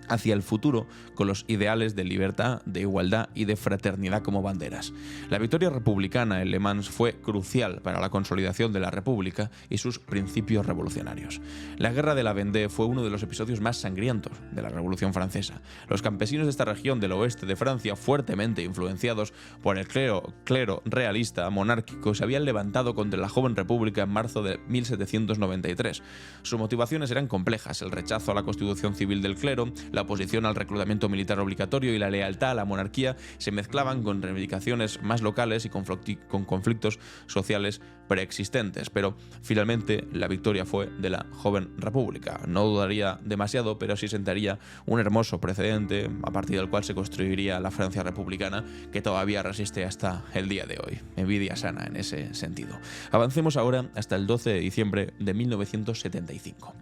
hacia el futuro con los ideales de libertad, de igualdad y de fraternidad como banderas. La victoria republicana en Le Mans fue crucial para la consolidación de la República y sus principios revolucionarios. La Guerra de la Vendée fue uno de los episodios más sangrientos de la Revolución Francesa. Los campesinos de esta región del oeste de Francia, fuertemente influenciados por el clero realista monárquico, se habían levantado contra la joven república en marzo de 1793. Sus motivaciones eran complejas: el rechazo a la constitución civil del clero, la oposición al reclutamiento militar obligatorio y la lealtad a la monarquía se mezclaban con reivindicaciones más locales y con conflictos sociales preexistentes. Pero finalmente la victoria fue de la joven república. No dudaría demasiado, pero sí sentaría un hermoso precedente a partir del cual se construiría la Francia republicana, que todavía resiste hasta el día de hoy. Envidia sana en ese sentido. Avancemos ahora hasta el 12 de diciembre de 1975.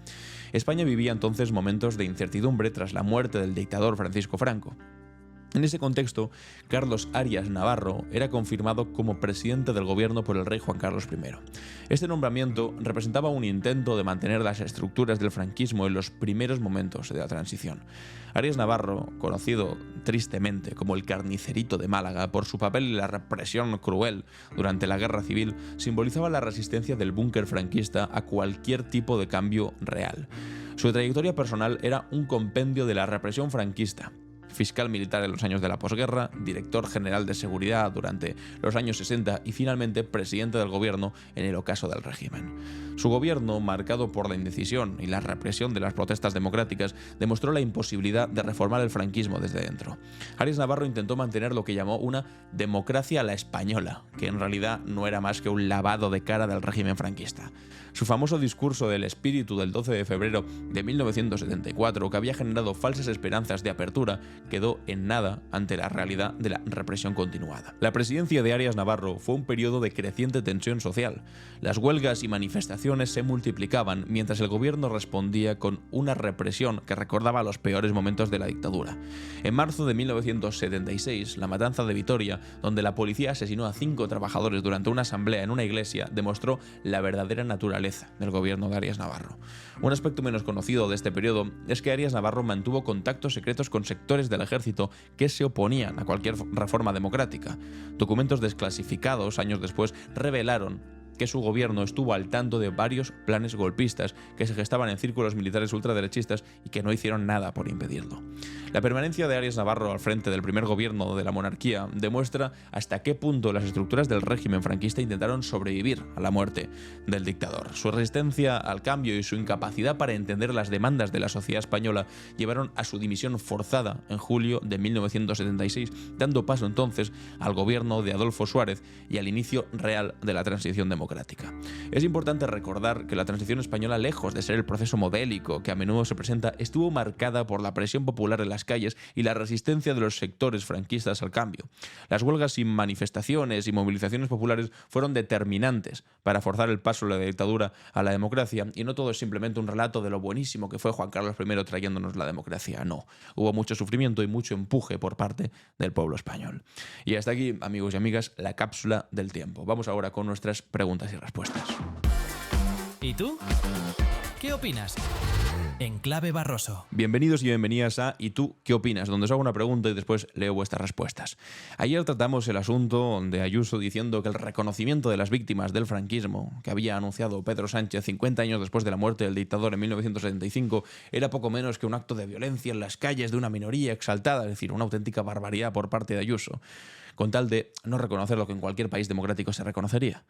España vivía entonces momentos de incertidumbre tras la muerte del dictador Francisco Franco. En ese contexto, Carlos Arias Navarro era confirmado como presidente del gobierno por el rey Juan Carlos I. Este nombramiento representaba un intento de mantener las estructuras del franquismo en los primeros momentos de la transición. Arias Navarro, conocido tristemente como el carnicerito de Málaga por su papel en la represión cruel durante la Guerra Civil, simbolizaba la resistencia del búnker franquista a cualquier tipo de cambio real. Su trayectoria personal era un compendio de la represión franquista. Fiscal militar en los años de la posguerra, director general de seguridad durante los años 60 y finalmente presidente del gobierno en el ocaso del régimen. Su gobierno, marcado por la indecisión y la represión de las protestas democráticas, demostró la imposibilidad de reformar el franquismo desde dentro. Arias Navarro intentó mantener lo que llamó una democracia a la española, que en realidad no era más que un lavado de cara del régimen franquista. Su famoso discurso del espíritu del 12 de febrero de 1974, que había generado falsas esperanzas de apertura, quedó en nada ante la realidad de la represión continuada. La presidencia de Arias Navarro fue un periodo de creciente tensión social. Las huelgas y manifestaciones se multiplicaban mientras el gobierno respondía con una represión que recordaba los peores momentos de la dictadura. En marzo de 1976, la matanza de Vitoria, donde la policía asesinó a 5 trabajadores durante una asamblea en una iglesia, demostró la verdadera naturaleza del gobierno de Arias Navarro. Un aspecto menos conocido de este periodo es que Arias Navarro mantuvo contactos secretos con sectores del ejército que se oponían a cualquier reforma democrática. Documentos desclasificados años después revelaron que su gobierno estuvo al tanto de varios planes golpistas que se gestaban en círculos militares ultraderechistas y que no hicieron nada por impedirlo. La permanencia de Arias Navarro al frente del primer gobierno de la monarquía demuestra hasta qué punto las estructuras del régimen franquista intentaron sobrevivir a la muerte del dictador. Su resistencia al cambio y su incapacidad para entender las demandas de la sociedad española llevaron a su dimisión forzada en julio de 1976, dando paso entonces al gobierno de Adolfo Suárez y al inicio real de la transición democrática. Es importante recordar que la transición española, lejos de ser el proceso modélico que a menudo se presenta, estuvo marcada por la presión popular en las calles y la resistencia de los sectores franquistas al cambio. Las huelgas y manifestaciones y movilizaciones populares fueron determinantes para forzar el paso de la dictadura a la democracia, y no todo es simplemente un relato de lo buenísimo que fue Juan Carlos I trayéndonos la democracia. No, hubo mucho sufrimiento y mucho empuje por parte del pueblo español. Y hasta aquí, amigos y amigas, la cápsula del tiempo. Vamos ahora con nuestras preguntas y respuestas. ¿Y tú? ¿Qué opinas? En Clave Barroso. Bienvenidos y bienvenidas a ¿Y tú qué opinas?, donde os hago una pregunta y después leo vuestras respuestas. Ayer tratamos el asunto de Ayuso diciendo que el reconocimiento de las víctimas del franquismo, que había anunciado Pedro Sánchez 50 años después de la muerte del dictador en 1975, era poco menos que un acto de violencia en las calles de una minoría exaltada, es decir, una auténtica barbaridad por parte de Ayuso, con tal de no reconocer lo que en cualquier país democrático se reconocería.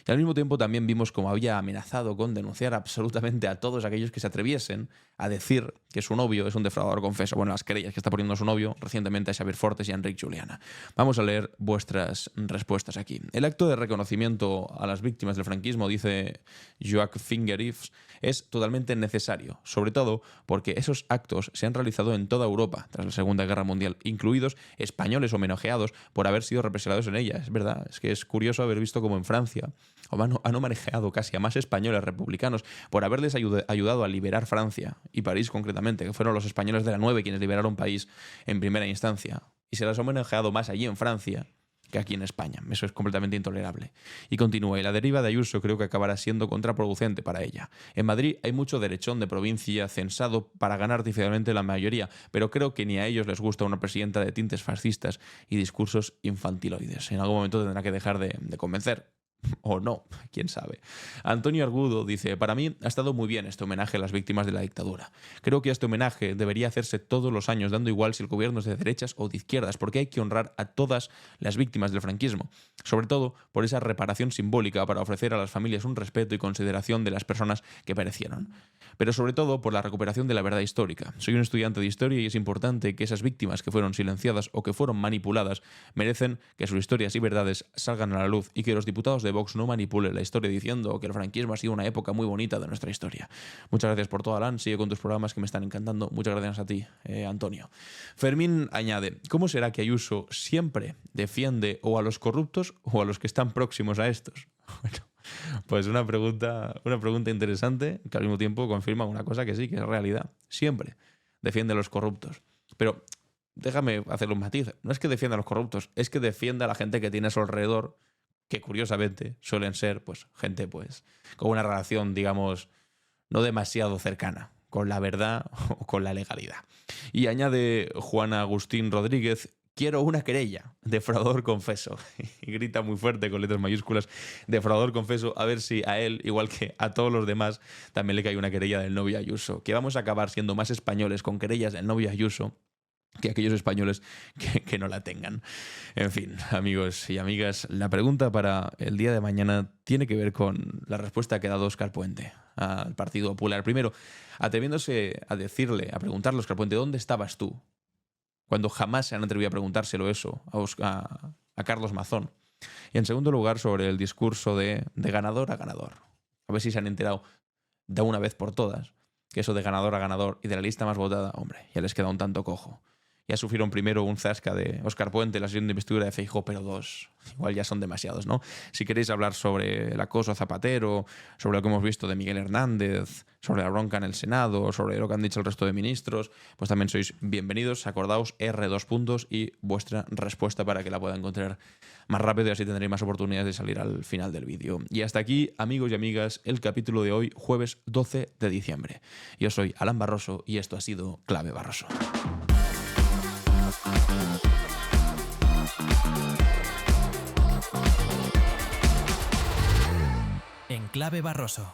Y al mismo tiempo también vimos cómo había amenazado con denunciar absolutamente a todos aquellos que se atreviesen a decir que su novio es un defraudador confeso. Bueno, las querellas que está poniendo su novio recientemente a Xavier Fortes y a Enric Juliana. Vamos a leer vuestras respuestas aquí. El acto de reconocimiento a las víctimas del franquismo, dice Joaquín Fingerifs, es totalmente necesario, sobre todo porque esos actos se han realizado en toda Europa tras la Segunda Guerra Mundial, incluidos españoles homenajeados por haber sido represaliados en ella. Es verdad, es que es curioso haber visto cómo en Francia han homenajeado casi a más españoles republicanos por haberles ayudado a liberar Francia y París concretamente, que fueron los españoles de la 9 quienes liberaron París en primera instancia. Y se les ha homenajeado más allí en Francia que aquí en España. Eso es completamente intolerable. Y continúa, y la deriva de Ayuso creo que acabará siendo contraproducente para ella. En Madrid hay mucho derechón de provincia censado para ganar artificialmente la mayoría, pero creo que ni a ellos les gusta una presidenta de tintes fascistas y discursos infantiloides. En algún momento tendrá que dejar de convencer. O no, quién sabe. Antonio Argudo dice: para mí ha estado muy bien este homenaje a las víctimas de la dictadura. Creo que este homenaje debería hacerse todos los años, dando igual si el gobierno es de derechas o de izquierdas, porque hay que honrar a todas las víctimas del franquismo, sobre todo por esa reparación simbólica para ofrecer a las familias un respeto y consideración de las personas que perecieron, pero sobre todo por la recuperación de la verdad histórica. Soy un estudiante de historia y es importante que esas víctimas que fueron silenciadas o que fueron manipuladas merecen que sus historias y verdades salgan a la luz, y que los diputados de Vox no manipule la historia diciendo que el franquismo ha sido una época muy bonita de nuestra historia. Muchas gracias por todo, Alan. Sigue con tus programas que me están encantando. Muchas gracias a ti, Antonio. Fermín añade: ¿cómo será que Ayuso siempre defiende o a los corruptos o a los que están próximos a estos? Bueno, pues una pregunta interesante, que al mismo tiempo confirma una cosa que sí, que es realidad. Siempre defiende a los corruptos. Pero déjame hacer un matiz, no es que defienda a los corruptos, es que defienda a la gente que tiene a su alrededor, que curiosamente suelen ser pues gente pues con una relación, digamos, no demasiado cercana con la verdad o con la legalidad. Y añade Juan Agustín Rodríguez: quiero una querella, defraudador confeso. Y grita muy fuerte con letras mayúsculas: defraudador confeso, a ver si a él, igual que a todos los demás, también le cae una querella del novio Ayuso. Que vamos a acabar siendo más españoles con querellas del novio Ayuso que aquellos españoles que no la tengan. En fin, amigos y amigas, la pregunta para el día de mañana tiene que ver con la respuesta que ha dado Óscar Puente al Partido Popular. Primero, atreviéndose a preguntarle a Óscar Puente: ¿dónde estabas tú? Cuando jamás se han atrevido a preguntárselo eso a Carlos Mazón. Y en segundo lugar, sobre el discurso de ganador a ganador. A ver si se han enterado de una vez por todas que eso de ganador a ganador y de la lista más votada, hombre, ya les queda un tanto cojo. Ya sufrieron primero un zasca de Óscar Puente, la sesión de investidura de Feijóo, pero dos igual ya son demasiados, ¿no? Si queréis hablar sobre el acoso a Zapatero, sobre lo que hemos visto de Miguel Hernández, sobre la bronca en el Senado, sobre lo que han dicho el resto de ministros, pues también sois bienvenidos. Acordaos R2 y vuestra respuesta para que la pueda encontrar más rápido y así tendréis más oportunidades de salir al final del vídeo. Y hasta aquí, amigos y amigas, el capítulo de hoy, jueves 12 de diciembre. Yo soy Alan Barroso y esto ha sido Clave Barroso. En Clave Barroso.